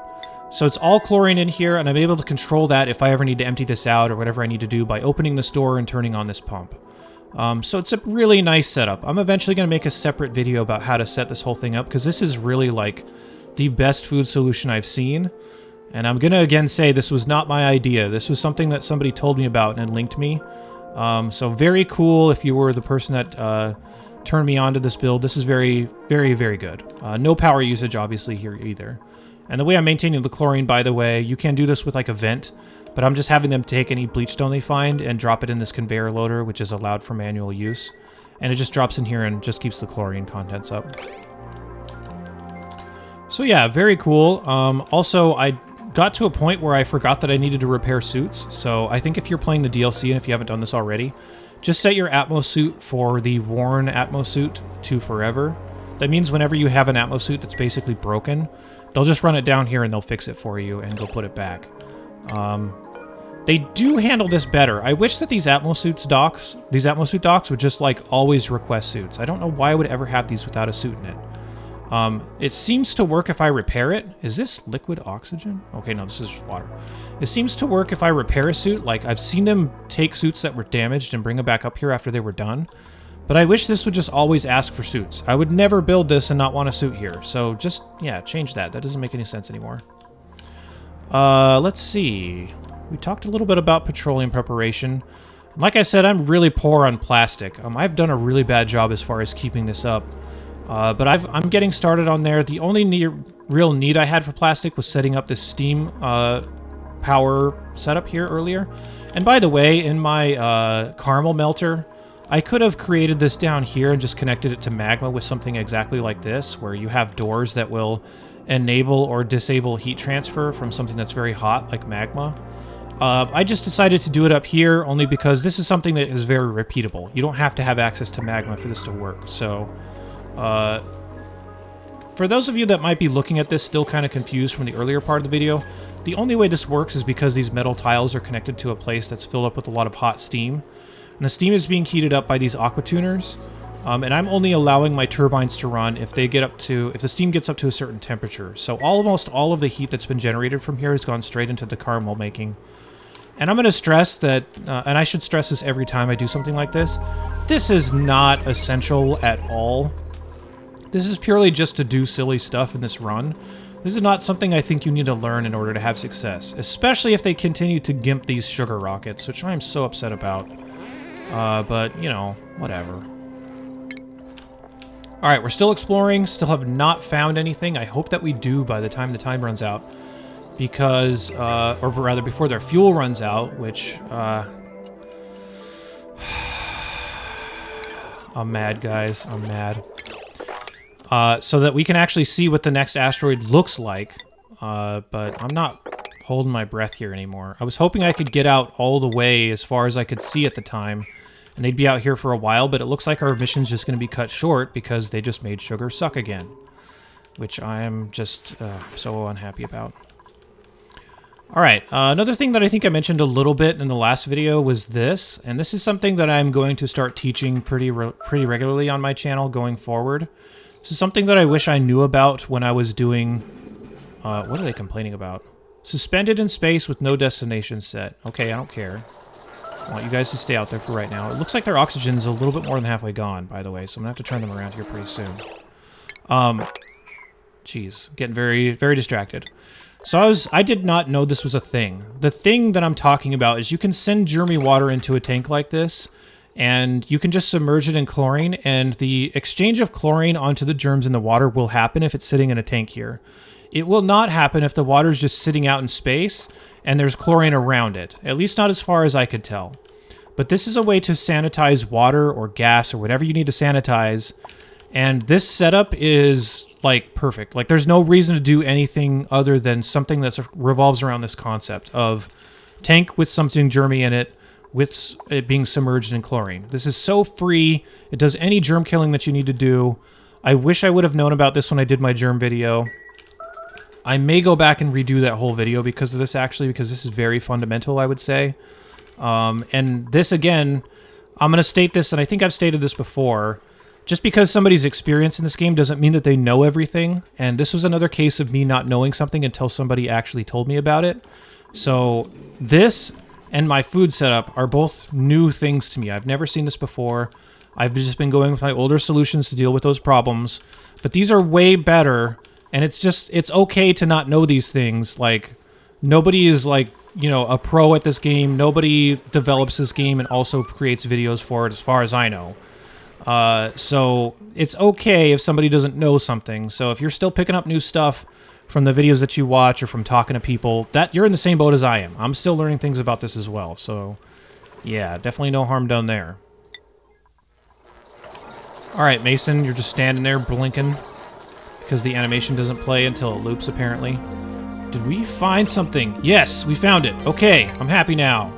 Speaker 1: So it's all chlorine in here, and I'm able to control that if I ever need to empty this out or whatever I need to do by opening this door and turning on this pump. So it's a really nice setup. I'm eventually going to make a separate video about how to set this whole thing up, because this is really, like, the best food solution I've seen. And I'm going to again say this was not my idea. This was something that somebody told me about and linked me. So very cool if you were the person that turned me on to this build. This is very, very, very good. No power usage, obviously, here either. And the way I'm maintaining the chlorine, by the way, you can do this with like a vent, but I'm just having them take any bleach stone they find and drop it in this conveyor loader, which is allowed for manual use. And it just drops in here and just keeps the chlorine contents up. So yeah, very cool. Also, I got to a point where I forgot that I needed to repair suits. So I think if you're playing the DLC, and if you haven't done this already, just set your Atmos suit for the worn Atmos suit to forever. That means whenever you have an Atmos suit that's basically broken, they'll just run it down here and they'll fix it for you and go put it back. They do handle this better. I wish that these Atmos suit docks would just like always request suits. I don't know why I would ever have these without a suit in it. It seems to work if I repair it. Is this liquid oxygen? Okay, no, this is water. It seems to work if I repair a suit. Like, I've seen them take suits that were damaged and bring them back up here after they were done. But I wish this would just always ask for suits. I would never build this and not want a suit here. So just, yeah, change that. That doesn't make any sense anymore. Let's see. We talked a little bit about petroleum preparation. Like I said, I'm really poor on plastic. I've done a really bad job as far as keeping this up. But I'm getting started on there. The only real need I had for plastic was setting up this steam power setup here earlier. And by the way, in my caramel melter, I could have created this down here and just connected it to magma with something exactly like this, where you have doors that will enable or disable heat transfer from something that's very hot, like magma. I just decided to do it up here only because this is something that is very repeatable. You don't have to have access to magma for this to work. So, for those of you that might be looking at this still kind of confused from the earlier part of the video, the only way this works is because these metal tiles are connected to a place that's filled up with a lot of hot steam. And the steam is being heated up by these aqua tuners, and I'm only allowing my turbines to run if the steam gets up to a certain temperature. So almost all of the heat that's been generated from here has gone straight into the caramel making. And I'm going to stress that, and I should stress this every time I do something like this, this is not essential at all. This is purely just to do silly stuff in this run. This is not something I think you need to learn in order to have success, especially if they continue to gimp these sugar rockets, which I'm so upset about. But, you know, whatever. Alright, we're still exploring, still have not found anything. I hope that we do by the time the time runs out. Because, or rather before their fuel runs out, which, I'm mad, guys. I'm mad. So that we can actually see what the next asteroid looks like. But I'm not holding my breath here anymore. I was hoping I could get out all the way as far as I could see at the time, and they'd be out here for a while, but it looks like our mission's just going to be cut short because they just made sugar suck again, which I am just so unhappy about. Alright, another thing that I think I mentioned a little bit in the last video was this, and this is something that I'm going to start teaching pretty regularly on my channel going forward. This is something that I wish I knew about when I was doing... what are they complaining about? Suspended in space with no destination set. Okay, I don't care. I want you guys to stay out there for right now. It looks like their oxygen's a little bit more than halfway gone, by the way, so I'm gonna have to turn them around here pretty soon. Jeez, getting very, very distracted. So I did not know this was a thing. The thing that I'm talking about is you can send germy water into a tank like this, and you can just submerge it in chlorine, and the exchange of chlorine onto the germs in the water will happen if it's sitting in a tank here. It will not happen if the water is just sitting out in space and there's chlorine around it, at least not as far as I could tell. But this is a way to sanitize water or gas or whatever you need to sanitize And this setup is, like, perfect. Like, there's no reason to do anything other than something that revolves around this concept of tank with something germy in it, with it being submerged in chlorine. This is so free. It does any germ killing that you need to do. I wish I would have known about this when I did my germ video. I may go back and redo that whole video because of this, actually, because this is very fundamental, I would say. And this, again, I'm going to state this, and I think I've stated this before. Just because somebody's experienced in this game doesn't mean that they know everything, and this was another case of me not knowing something until somebody actually told me about it. So this and my food setup are both new things to me. I've never seen this before. I've just been going with my older solutions to deal with those problems, but these are way better, and it's okay to not know these things. Like, nobody is, like, you know, a pro at this game. Nobody develops this game and also creates videos for it, as far as I know. So it's okay if somebody doesn't know something. So if you're still picking up new stuff from the videos that you watch or from talking to people, that you're in the same boat as I am. I'm still learning things about this as well. So yeah, definitely no harm done there. All right, Mason, you're just standing there blinking because the animation doesn't play until it loops, apparently. Did we find something? Yes, we found it. Okay, I'm happy now.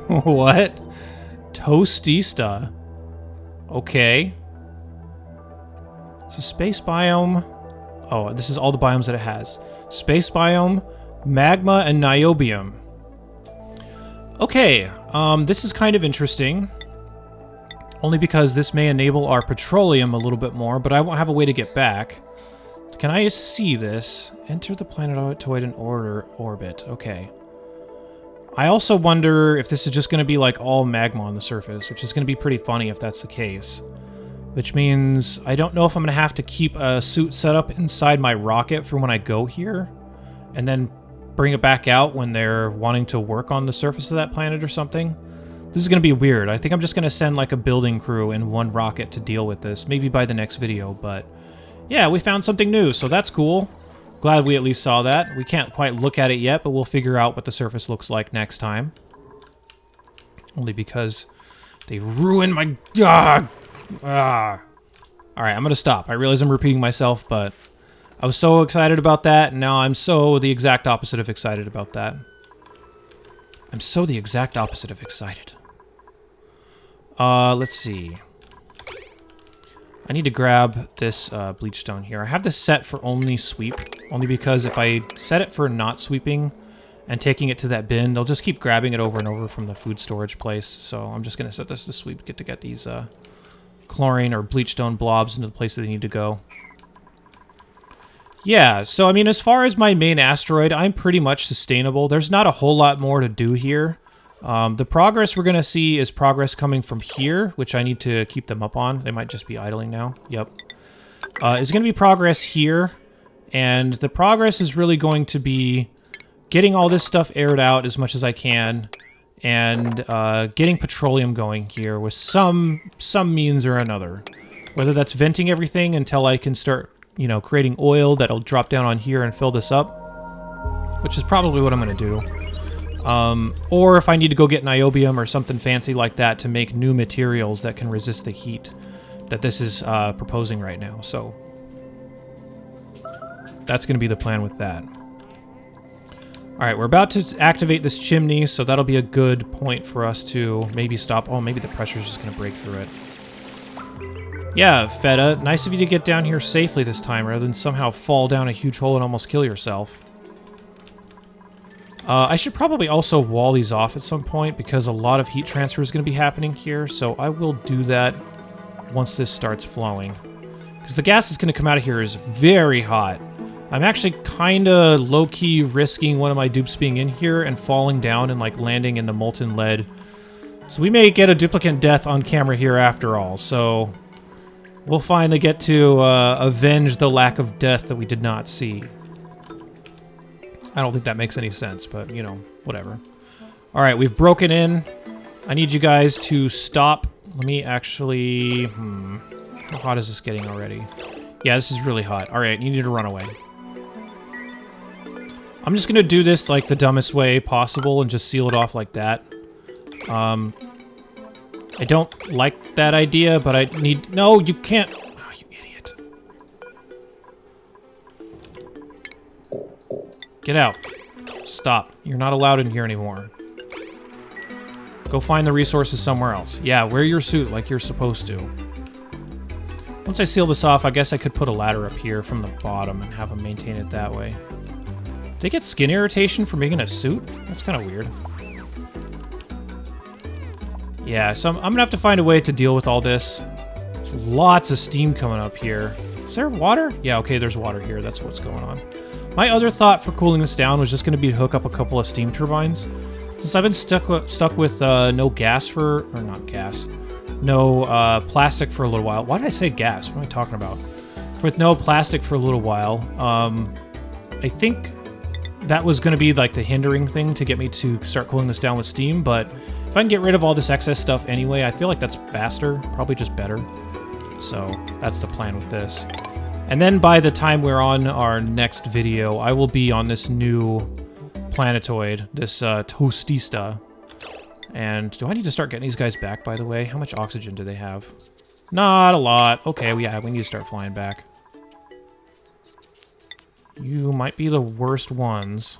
Speaker 1: What? Toastista. Okay. It's a space biome. Oh, this is all the biomes that it has. Space biome, magma, and niobium. Okay, this is kind of interesting. Only because this may enable our petroleum a little bit more, but I won't have a way to get back. Can I see this? Enter the planetoid in orbit. Okay. I also wonder if this is just going to be like all magma on the surface, which is going to be pretty funny if that's the case. Which means I don't know if I'm going to have to keep a suit set up inside my rocket for when I go here, and then bring it back out when they're wanting to work on the surface of that planet or something. This is going to be weird. I think I'm just going to send like a building crew in one rocket to deal with this, maybe by the next video, but yeah, we found something new, so that's cool. Glad we at least saw that. We can't quite look at it yet, but we'll figure out what the surface looks like next time. Only because they ruined my... Alright, I'm gonna stop. I realize I'm repeating myself, but I was so excited about that, and now I'm so the exact opposite of excited about that. I'm so the exact opposite of excited. Let's see. I need to grab this bleach stone here. I have this set for only sweep, only because if I set it for not sweeping and taking it to that bin, they'll just keep grabbing it over and over from the food storage place. So I'm just going to set this to sweep, to get these chlorine or bleach stone blobs into the place that they need to go. Yeah, so I mean, as far as my main asteroid, I'm pretty much sustainable. There's not a whole lot more to do here. The progress we're going to see is progress coming from here, which I need to keep them up on. They might just be idling now. Yep. It's going to be progress here, and the progress is really going to be getting all this stuff aired out as much as I can, and getting petroleum going here with some means or another. Whether that's venting everything until I can start, you know, creating oil that'll drop down on here and fill this up, which is probably what I'm going to do. Or if I need to go get niobium or something fancy like that to make new materials that can resist the heat that this is proposing right now. So that's going to be the plan with that. Alright, we're about to activate this chimney, so that'll be a good point for us to maybe stop. Oh, maybe the pressure's just going to break through it. Yeah, Feta, nice of you to get down here safely this time, rather than somehow fall down a huge hole and almost kill yourself. I should probably also wall these off at some point, because a lot of heat transfer is going to be happening here, so I will do that once this starts flowing. Because the gas that's going to come out of here is very hot. I'm actually kind of low-key risking one of my dupes being in here and falling down and, like, landing in the molten lead. So we may get a duplicate death on camera here after all, so we'll finally get to avenge the lack of death that we did not see. I don't think that makes any sense, but, you know, whatever. Alright, we've broken in. I need you guys to stop. Let me actually... How hot is this getting already? Yeah, this is really hot. Alright, you need to run away. I'm just going to do this, like, the dumbest way possible and just seal it off like that. I don't like that idea, but I need... No, you can't... Oh, you idiot. Get out. Stop. You're not allowed in here anymore. Go find the resources somewhere else. Yeah, wear your suit like you're supposed to. Once I seal this off, I guess I could put a ladder up here from the bottom and have them maintain it that way. Did they get skin irritation from being in a suit? That's kind of weird. Yeah, so I'm gonna have to find a way to deal with all this. There's lots of steam coming up here. Is there water? Yeah, okay, there's water here. That's what's going on. My other thought for cooling this down was just gonna be to hook up a couple of steam turbines. Since I've been stuck with no gas for... Or not gas. No plastic for a little while. Why did I say gas? What am I talking about? With no plastic for a little while, I think that was gonna be like the hindering thing to get me to start cooling this down with steam, but... If I can get rid of all this excess stuff anyway, I feel like that's faster, probably just better. So that's the plan with this. And then by the time we're on our next video, I will be on this new planetoid, this Toastista. And do I need to start getting these guys back, by the way? How much oxygen do they have? Not a lot. Okay, well, yeah, we need to start flying back. You might be the worst ones.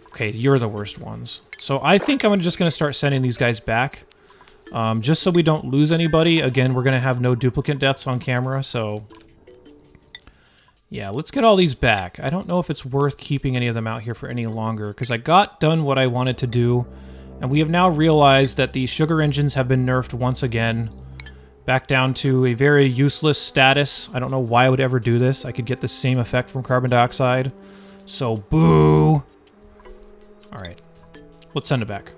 Speaker 1: Okay, you're the worst ones. So I think I'm just going to start sending these guys back. Just so we don't lose anybody. Again, we're going to have no duplicate deaths on camera, so... Yeah, let's get all these back. I don't know if it's worth keeping any of them out here for any longer, because I got done what I wanted to do, and we have now realized that the sugar engines have been nerfed once again. Back down to a very useless status. I don't know why I would ever do this. I could get the same effect from carbon dioxide. So, boo! Alright. Let's send it back.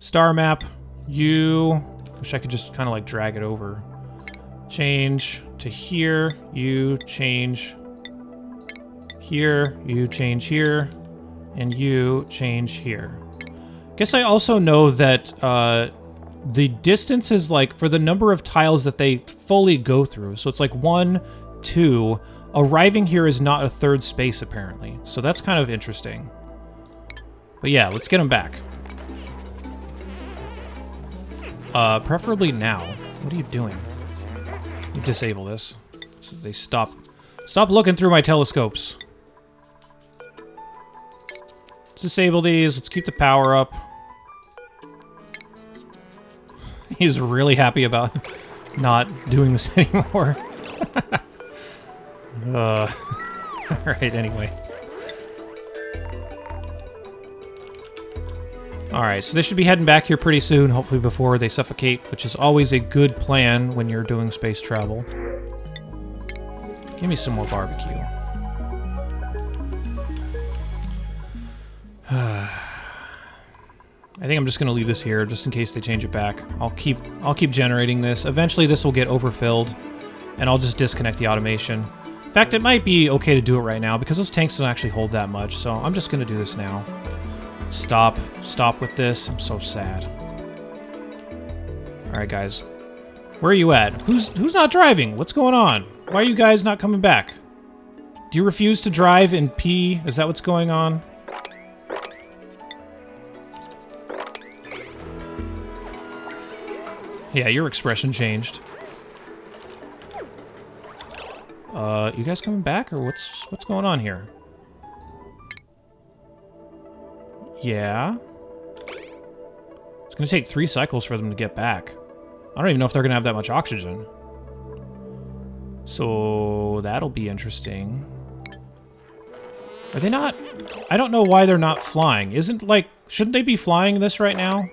Speaker 1: Star map. You... Wish I could just kind of like drag it over. Change to here. You change here. You change here. And you change here. Guess I also know that the distance is like for the number of tiles that they fully go through. So it's like 1, 2. Arriving here is not a third space apparently. So that's kind of interesting. But yeah, let's get them back. Preferably now. What are you doing? You disable this. So they stop looking through my telescopes. Let's disable these. Let's keep the power up. He's really happy about not doing this anymore. Alright, anyway. Alright, so they should be heading back here pretty soon, hopefully before they suffocate, which is always a good plan when you're doing space travel. Give me some more barbecue. I think I'm just going to leave this here, just in case they change it back. I'll keep generating this. Eventually this will get overfilled, and I'll just disconnect the automation. In fact, it might be okay to do it right now, because those tanks don't actually hold that much, so I'm just going to do this now. Stop with this. I'm so sad. Alright, guys. Where are you at? Who's not driving? What's going on? Why are you guys not coming back? Do you refuse to drive and pee? Is that what's going on? Yeah, your expression changed. You guys coming back, or what's going on here? Yeah. It's gonna take 3 cycles for them to get back. I don't even know if they're gonna have that much oxygen. So that'll be interesting. Are they not? I don't know why they're not flying. Shouldn't they be flying this right now?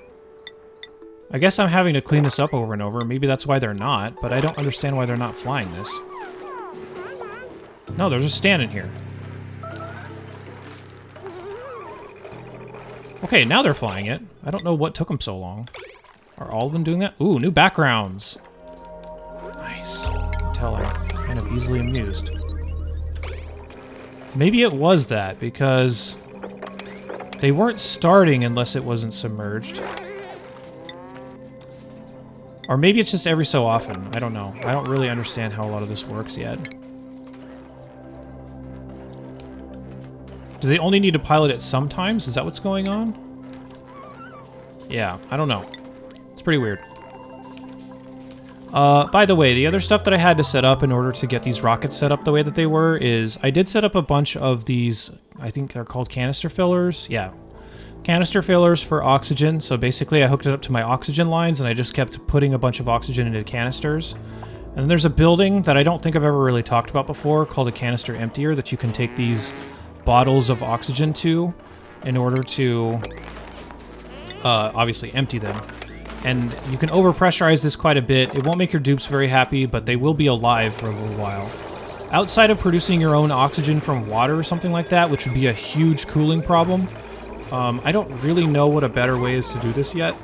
Speaker 1: I guess I'm having to clean this up over and over. Maybe that's why they're not, but I don't understand why they're not flying this. No, they're just standing here. Okay, now they're flying it. I don't know what took them so long. Are all of them doing that? Ooh, new backgrounds. Nice. I can tell I'm kind of easily amused. Maybe it was that, because they weren't starting unless it wasn't submerged. Or maybe it's just every so often. I don't know. I don't really understand how a lot of this works yet. Do they only need to pilot it sometimes? Is that what's going on? Yeah, I don't know. It's pretty weird. By the way, the other stuff that I had to set up in order to get these rockets set up the way that they were is I did set up a bunch of these, I think they're called canister fillers. Yeah. Canister fillers for oxygen. So basically I hooked it up to my oxygen lines and I just kept putting a bunch of oxygen into canisters. And then there's a building that I don't think I've ever really talked about before called a Canister Emptier that you can take these bottles of oxygen to in order to obviously empty them. And you can overpressurize this quite a bit. It won't make your dupes very happy, but they will be alive for a little while. Outside of producing your own oxygen from water or something like that, which would be a huge cooling problem, I don't really know what a better way is to do this yet.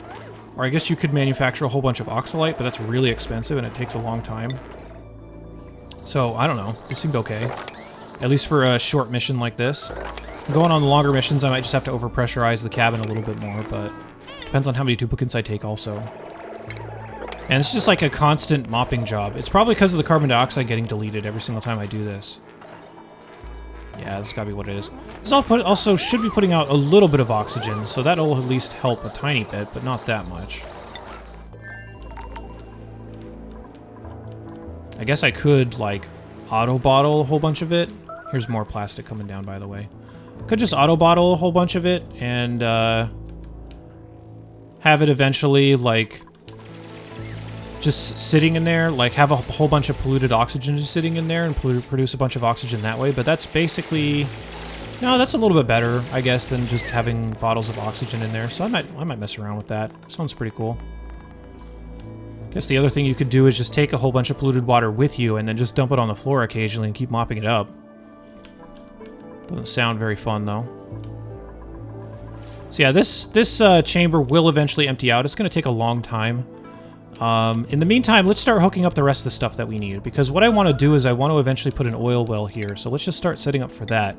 Speaker 1: Or I guess you could manufacture a whole bunch of oxalite, but that's really expensive and it takes a long time. So, I don't know. This seemed okay. At least for a short mission like this. Going on the longer missions, I might just have to overpressurize the cabin a little bit more, but depends on how many duplicates I take also. And it's just like a constant mopping job. It's probably because of the carbon dioxide getting deleted every single time I do this. Yeah, that's gotta be what it is. This also should be putting out a little bit of oxygen, so that'll at least help a tiny bit, but not that much. I guess I could, like, auto-bottle a whole bunch of it. Here's more plastic coming down, by the way. Could just auto-bottle a whole bunch of it, and, have it eventually, like, just sitting in there, like have a whole bunch of polluted oxygen just sitting in there and produce a bunch of oxygen that way. But that's basically, no, that's a little bit better, I guess, than just having bottles of oxygen in there. So I might mess around with that. Sounds pretty cool. I guess the other thing you could do is just take a whole bunch of polluted water with you and then just dump it on the floor occasionally and keep mopping it up. Doesn't sound very fun, though. So yeah, this chamber will eventually empty out. It's going to take a long time. In the meantime, let's start hooking up the rest of the stuff that we need, because what I want to do is I want to eventually put an oil well here, so let's just start setting up for that,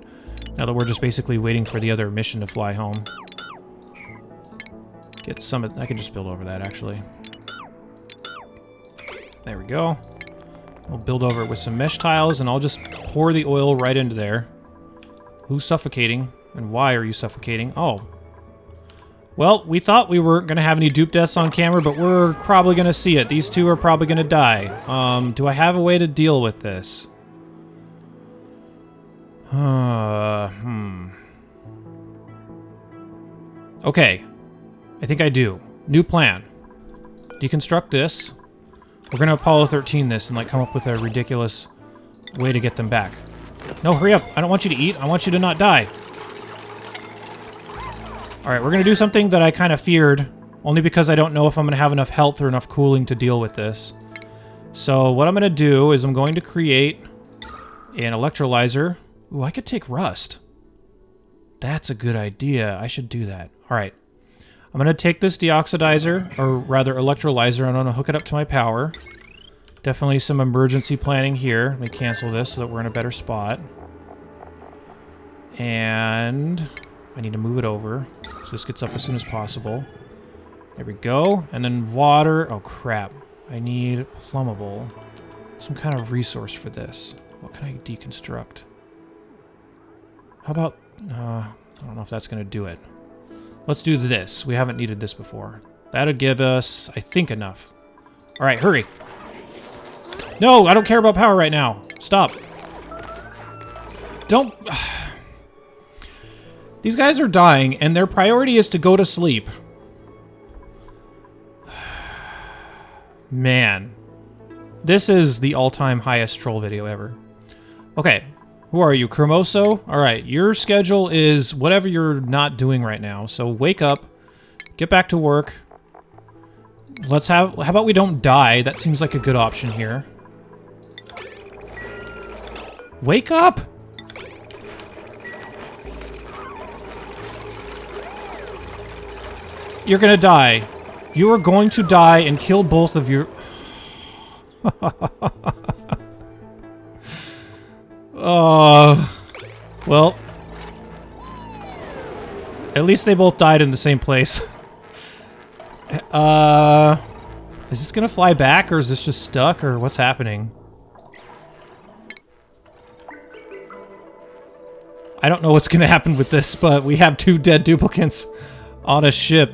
Speaker 1: now that we're just basically waiting for the other mission to fly home. Get some, I can just build over that, actually. There we go. We'll build over it with some mesh tiles, and I'll just pour the oil right into there. Who's suffocating, and why are you suffocating? Oh. Well, we thought we weren't going to have any dupe deaths on camera, but we're probably going to see it. These two are probably going to die. Do I have a way to deal with this? Okay. I think I do. New plan. Deconstruct this. We're going to Apollo 13 this and, like, come up with a ridiculous way to get them back. No, hurry up. I don't want you to eat. I want you to not die. Alright, we're going to do something that I kind of feared, only because I don't know if I'm going to have enough health or enough cooling to deal with this. So what I'm going to do is I'm going to create an electrolyzer. Ooh, I could take rust. That's a good idea. I should do that. Alright. I'm going to take this deoxidizer, or rather electrolyzer, and I'm going to hook it up to my power. Definitely some emergency planning here. Let me cancel this so that we're in a better spot. And I need to move it over so this gets up as soon as possible. There we go. And then water. Oh, crap. I need plumbable. Some kind of resource for this. What can I deconstruct? How about... I don't know if that's going to do it. Let's do this. We haven't needed this before. That'll give us, I think, enough. All right, hurry. No, I don't care about power right now. Stop. Don't... These guys are dying, and their priority is to go to sleep. Man. This is the all-time highest troll video ever. Okay. Who are you? Cremoso? Alright, your schedule is whatever you're not doing right now. So wake up. Get back to work. Let's have... How about we don't die? That seems like a good option here. Wake up! You're gonna die. You are going to die and kill both of your... Well... At least they both died in the same place. Is this gonna fly back, or is this just stuck, or what's happening? I don't know what's gonna happen with this, but we have two dead duplicates on a ship.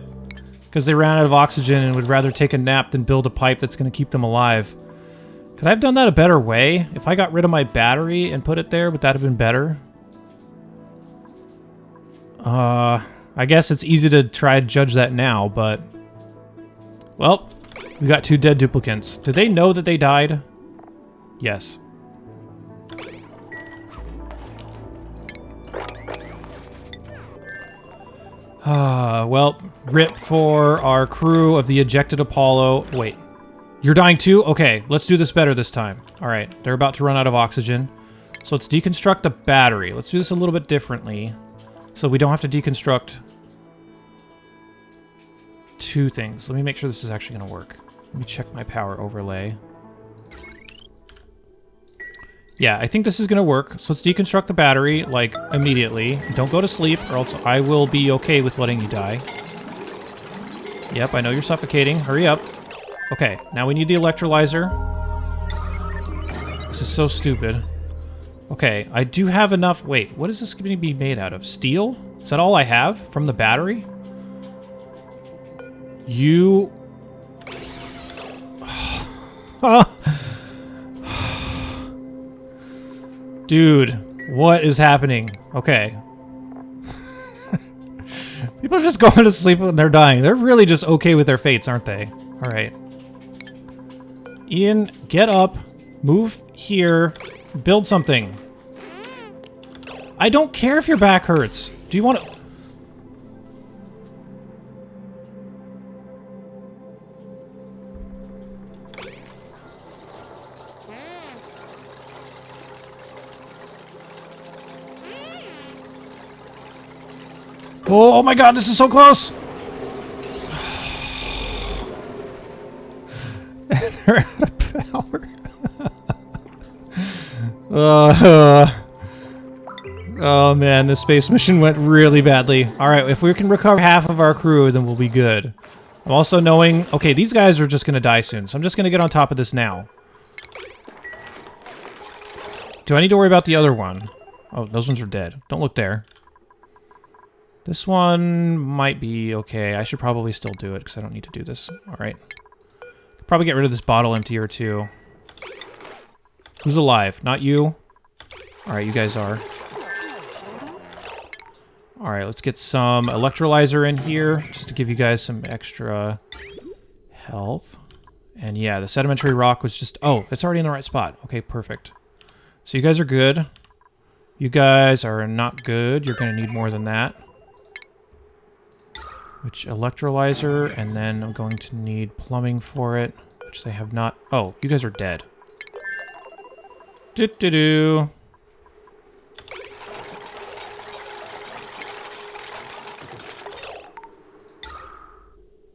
Speaker 1: because they ran out of oxygen and would rather take a nap than build a pipe that's going to keep them alive. Could I have done that a better way? If I got rid of my battery and put it there, would that have been better? I guess it's easy to try and judge that now, but... Well, we got 2 dead duplicants. Did they know that they died? Yes. Well, rip for our crew of the ejected Apollo. Wait, you're dying too? Okay, let's do this better this time. All right, they're about to run out of oxygen. So let's deconstruct the battery. Let's do this a little bit differently so we don't have to deconstruct 2 things. Let me make sure this is actually going to work. Let me check my power overlay. Yeah, I think this is going to work. So let's deconstruct the battery, like, immediately. Don't go to sleep, or else I will be okay with letting you die. Yep, I know you're suffocating. Hurry up. Okay, now we need the electrolyzer. This is so stupid. Okay, I do have enough... Wait, what is this going to be made out of? Steel? Is that all I have from the battery? You... Dude, what is happening? Okay. People are just going to sleep when they're dying. They're really just okay with their fates, aren't they? Alright. Ian, get up. Move here. Build something. I don't care if your back hurts. Do you want to... Oh my god, this is so close! They're out of power. Oh man, this space mission went really badly. Alright, if we can recover half of our crew, then we'll be good. I'm also knowing... Okay, these guys are just gonna die soon, so I'm just gonna get on top of this now. Do I need to worry about the other one? Oh, those ones are dead. Don't look there. This one might be okay. I should probably still do it because I don't need to do this. Alright. Probably get rid of this bottle emptier too. Who's alive? Not you? Alright, you guys are. Alright, let's get some electrolyzer in here just to give you guys some extra health. And yeah, the sedimentary rock was just... Oh, it's already in the right spot. Okay, perfect. So you guys are good. You guys are not good. You're going to need more than that. Which electrolyzer, and then I'm going to need plumbing for it, which they have not... Oh, you guys are dead. Do-do-do.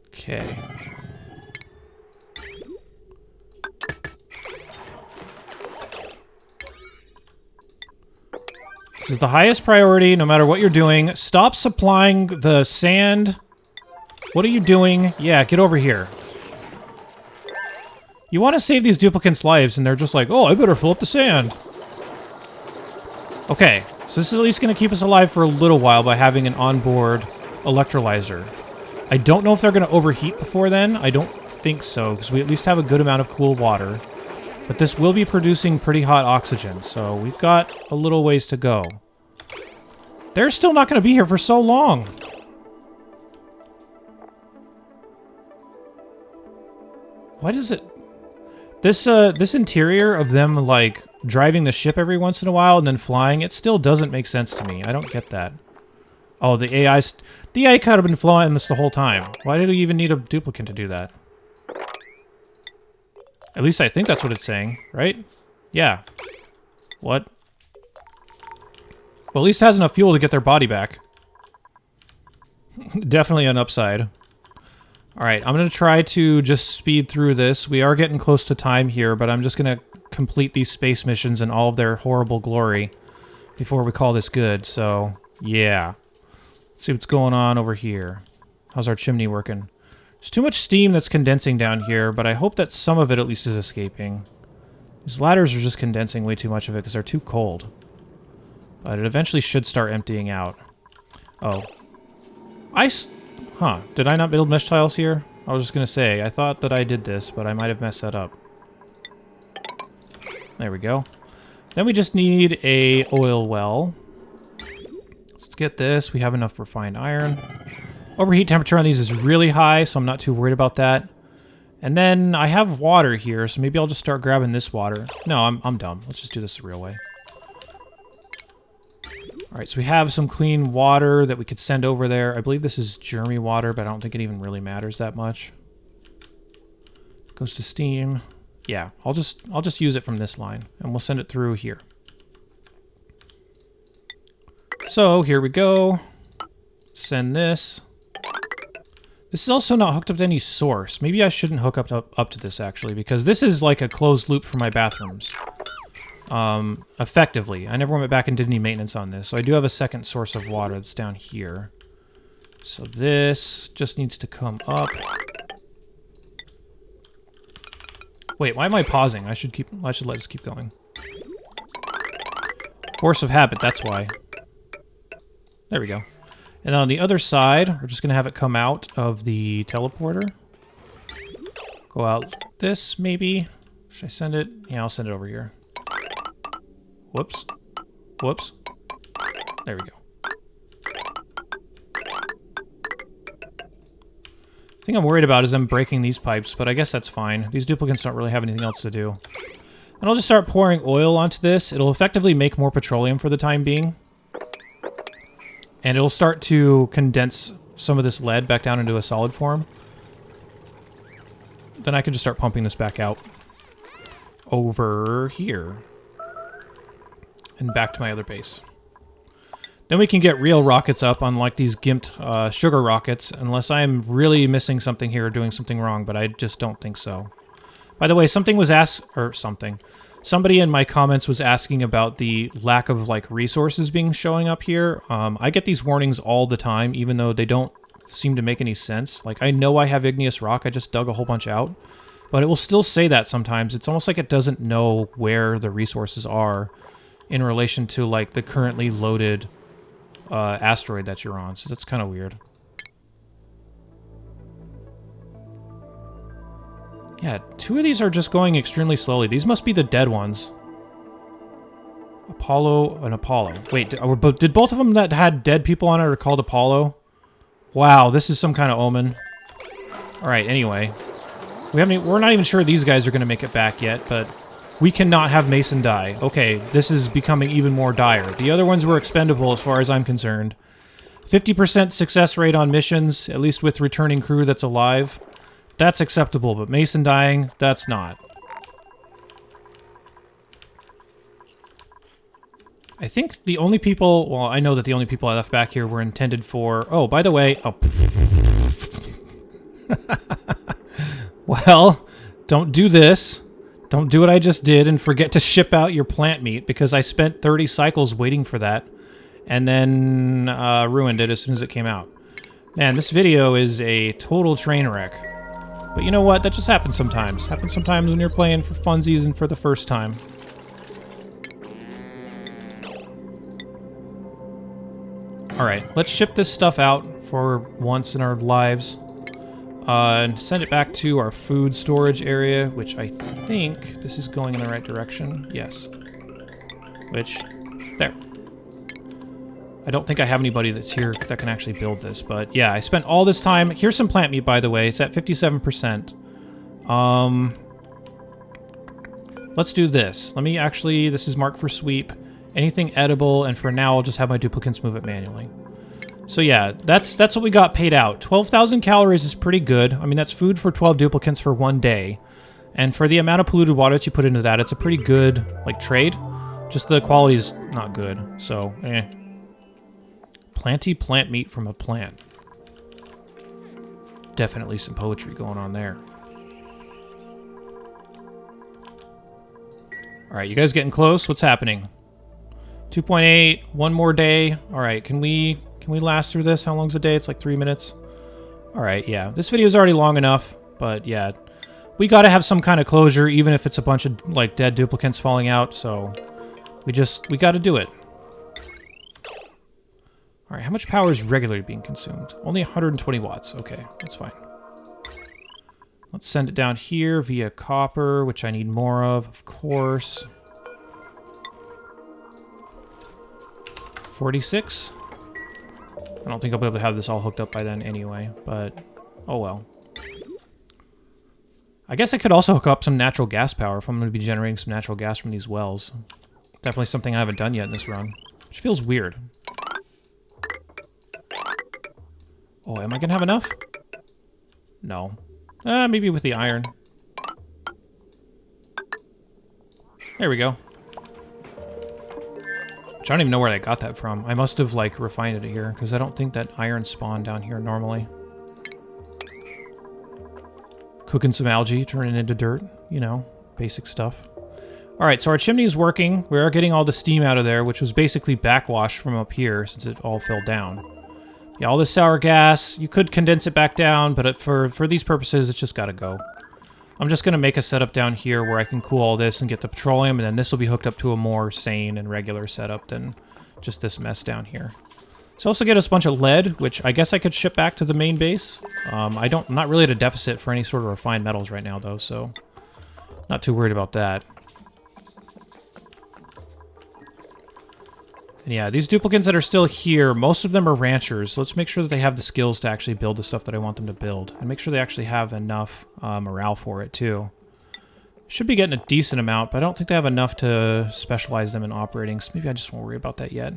Speaker 1: Okay. This is the highest priority, no matter what you're doing. Stop supplying the sand. What are you doing? Yeah, get over here. You want to save these duplicants' lives, and they're just like, oh, I better fill up the sand. Okay, so this is at least going to keep us alive for a little while by having an onboard electrolyzer. I don't know if they're going to overheat before then. I don't think so, because we at least have a good amount of cool water. But this will be producing pretty hot oxygen, so we've got a little ways to go. They're still not going to be here for so long. Why does it... This interior of them, like, driving the ship every once in a while and then flying, it still doesn't make sense to me. I don't get that. Oh, the AI's... The AI could have been flying this the whole time. Why did we even need a duplicant to do that? At least I think that's what it's saying, right? Yeah. What? Well, at least it has enough fuel to get their body back. Definitely an upside. Alright, I'm going to try to just speed through this. We are getting close to time here, but I'm just going to complete these space missions in all of their horrible glory before we call this good, so yeah. Let's see what's going on over here. How's our chimney working? There's too much steam that's condensing down here, but I hope that some of it at least is escaping. These ladders are just condensing way too much of it because they're too cold. But it eventually should start emptying out. Oh. Huh. Did I not build mesh tiles here? I was just gonna say, I thought that I did this, but I might have messed that up. There we go. Then we just need a oil well. Let's get this. We have enough refined iron. Overheat temperature on these is really high, so I'm not too worried about that. And then I have water here, so maybe I'll just start grabbing this water. No, I'm dumb. Let's just do this the real way. Alright, so we have some clean water that we could send over there. I believe this is Jeremy water, but I don't think it even really matters that much. Goes to steam. Yeah, I'll just use it from this line, and we'll send it through here. So, here we go. Send this. This is also not hooked up to any source. Maybe I shouldn't hook up to this, actually, because this is like a closed loop for my bathrooms. Effectively. I never went back and did any maintenance on this, so I do have a second source of water that's down here. So this just needs to come up. Wait, why am I pausing? I should let this keep going. Force of habit, that's why. There we go. And on the other side, we're just gonna have it come out of the teleporter. Go out this, maybe. Should I send it? Yeah, I'll send it over here. Whoops. Whoops. There we go. The thing I'm worried about is them breaking these pipes, but I guess that's fine. These duplicants don't really have anything else to do. And I'll just start pouring oil onto this. It'll effectively make more petroleum for the time being. And it'll start to condense some of this lead back down into a solid form. Then I can just start pumping this back out. Over here. And back to my other base. Then we can get real rockets up, unlike these gimped sugar rockets, unless I am really missing something here or doing something wrong, but I just don't think so. By the way, something was asked, or something. Somebody in my comments was asking about the lack of, like, resources being showing up here. I get these warnings all the time, even though they don't seem to make any sense. Like, I know I have igneous rock, I just dug a whole bunch out. But it will still say that sometimes. It's almost like it doesn't know where the resources are in relation to, like, the currently loaded asteroid that you're on. So that's kind of weird. Yeah, 2 of these are just going extremely slowly. These must be the dead ones. Apollo and Apollo. Wait, did both of them that had dead people on it are called Apollo? Wow, this is some kind of omen. Alright, anyway. We're not even sure these guys are going to make it back yet, but we cannot have Mason die. Okay, this is becoming even more dire. The other ones were expendable as far as I'm concerned. 50% success rate on missions, at least with returning crew that's alive. That's acceptable, but Mason dying, that's not. I think the only people... Well, I know that the only people I left back here were intended for... Oh, by the way... Oh. Well, don't do this. Don't do what I just did and forget to ship out your plant meat, because I spent 30 cycles waiting for that and then ruined it as soon as it came out. Man, this video is a total train wreck. But you know what? That just happens sometimes. Happens sometimes when you're playing for funsies and for the first time. Alright, let's ship this stuff out for once in our lives. And send it back to our food storage area, which I think this is going in the right direction. Yes. Which, there. I don't think I have anybody that's here that can actually build this, but yeah, I spent all this time. Here's some plant meat, by the way. It's at 57%. Let's do this. Let me actually, this is marked for sweep. Anything edible, and for now, I'll just have my duplicants move it manually. So yeah, that's what we got paid out. 12,000 calories is pretty good. I mean, that's food for 12 duplicants for one day. And for the amount of polluted water that you put into that, it's a pretty good, like, trade. Just the quality's not good, so, eh. Planty plant meat from a plant. Definitely some poetry going on there. Alright, you guys getting close? What's happening? 2.8, one more day. Alright, can we last through this? How long's a day? It's like 3 minutes. Alright, yeah. This video is already long enough, but yeah. We gotta have some kind of closure, even if it's a bunch of, like, dead duplicants falling out, so... We gotta do it. Alright, how much power is regularly being consumed? Only 120 watts. Okay, that's fine. Let's send it down here via copper, which I need more of course. 46. I don't think I'll be able to have this all hooked up by then anyway, but oh well. I guess I could also hook up some natural gas power if I'm going to be generating some natural gas from these wells. Definitely something I haven't done yet in this run, which feels weird. Oh, am I going to have enough? No. Maybe with the iron. There we go. Which I don't even know where I got that from. I must have, like, refined it here, because I don't think that iron spawned down here normally. Cooking some algae, turning it into dirt. You know, basic stuff. Alright, so our chimney's working. We are getting all the steam out of there, which was basically backwash from up here, since it all fell down. Yeah, all this sour gas, you could condense it back down, but for these purposes, it's just gotta go. I'm just gonna make a setup down here where I can cool all this and get the petroleum, and then this will be hooked up to a more sane and regular setup than just this mess down here. So also get us a bunch of lead, which I guess I could ship back to the main base. I'm not really at a deficit for any sort of refined metals right now, though, so not too worried about that. And yeah, these duplicates that are still here, most of them are ranchers, so let's make sure that they have the skills to actually build the stuff that I want them to build. And make sure they actually have enough morale for it, too. Should be getting a decent amount, but I don't think they have enough to specialize them in operating, so maybe I just won't worry about that yet.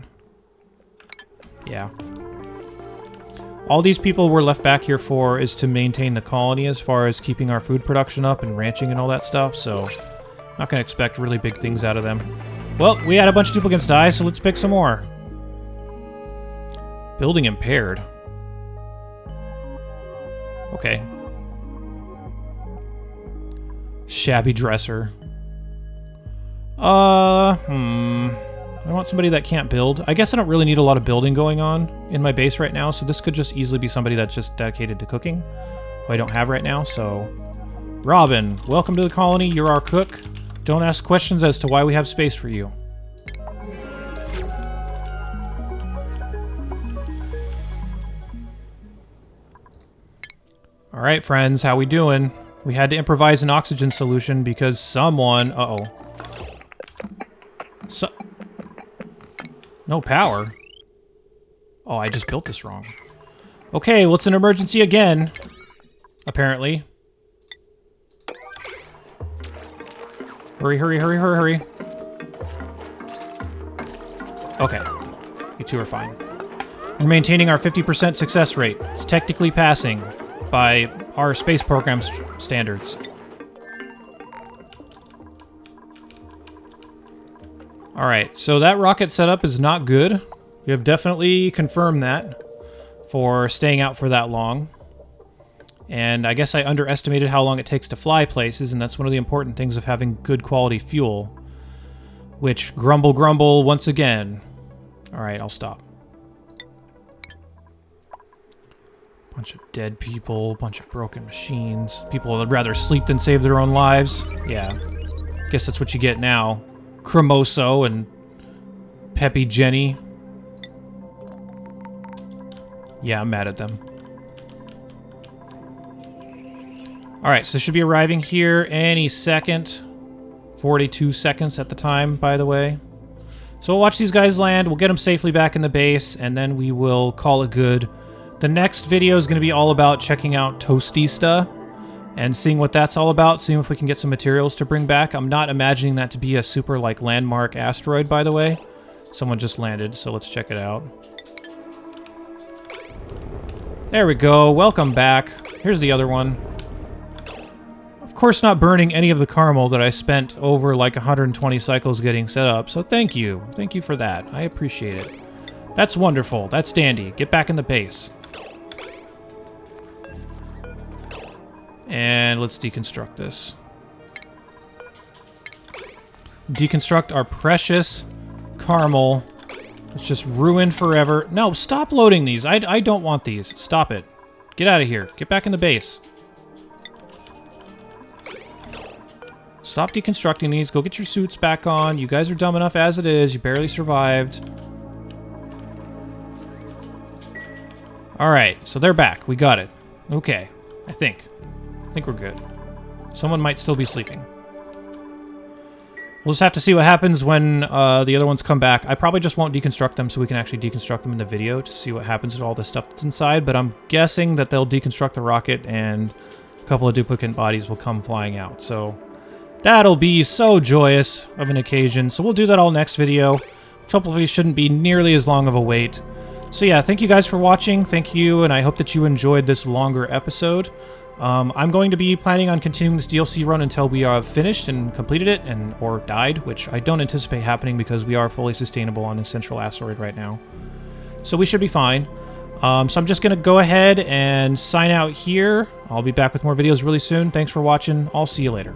Speaker 1: Yeah. All these people we're left back here for is to maintain the colony as far as keeping our food production up and ranching and all that stuff, so not going to expect really big things out of them. Well, we had a bunch of duplicates die, so let's pick some more. Building impaired. Okay. Shabby dresser. I want somebody that can't build. I guess I don't really need a lot of building going on in my base right now, so this could just easily be somebody that's just dedicated to cooking, who I don't have right now, so... Robin, welcome to the colony. You're our cook. Don't ask questions as to why we have space for you. Alright, friends, how we doing? We had to improvise an oxygen solution because someone... Uh-oh. No power? Oh, I just built this wrong. Okay, well, it's an emergency again. Apparently. Hurry, hurry, hurry, hurry, hurry. Okay. You two are fine. We're maintaining our 50% success rate. It's technically passing by our space program standards. Alright, so that rocket setup is not good. We have definitely confirmed that for staying out for that long. And I guess I underestimated how long it takes to fly places, and that's one of the important things of having good quality fuel. Which, grumble, grumble, once again. Alright, I'll stop. Bunch of dead people, bunch of broken machines. People would rather sleep than save their own lives. Yeah, guess that's what you get now. Cremoso and Peppy Jenny. Yeah, I'm mad at them. Alright, so they should be arriving here any second. 42 seconds at the time, by the way. So we'll watch these guys land, we'll get them safely back in the base, and then we will call it good. The next video is going to be all about checking out Toastista and seeing what that's all about, seeing if we can get some materials to bring back. I'm not imagining that to be a super, like, landmark asteroid, by the way. Someone just landed, so let's check it out. There we go. Welcome back. Here's the other one. Of course, not burning any of the caramel that I spent over, like, 120 cycles getting set up, so thank you. Thank you for that. I appreciate it. That's wonderful. That's dandy. Get back in the base. And let's deconstruct this. Deconstruct our precious caramel. It's just ruined forever. No, stop loading these. I don't want these. Stop it. Get out of here. Get back in the base. Stop deconstructing these. Go get your suits back on. You guys are dumb enough as it is. You barely survived. Alright, so they're back. We got it. Okay. I think we're good. Someone might still be sleeping. We'll just have to see what happens when the other ones come back. I probably just won't deconstruct them so we can actually deconstruct them in the video to see what happens with all the stuff that's inside, but I'm guessing that they'll deconstruct the rocket and a couple of duplicate bodies will come flying out. So that'll be so joyous of an occasion. So we'll do that all next video, which hopefully shouldn't be nearly as long of a wait. So yeah, thank you guys for watching. Thank you, and I hope that you enjoyed this longer episode. I'm going to be planning on continuing this DLC run until we have finished and completed it, or died, which I don't anticipate happening because we are fully sustainable on this central asteroid right now. So we should be fine. So I'm just going to go ahead and sign out here. I'll be back with more videos really soon. Thanks for watching. I'll see you later.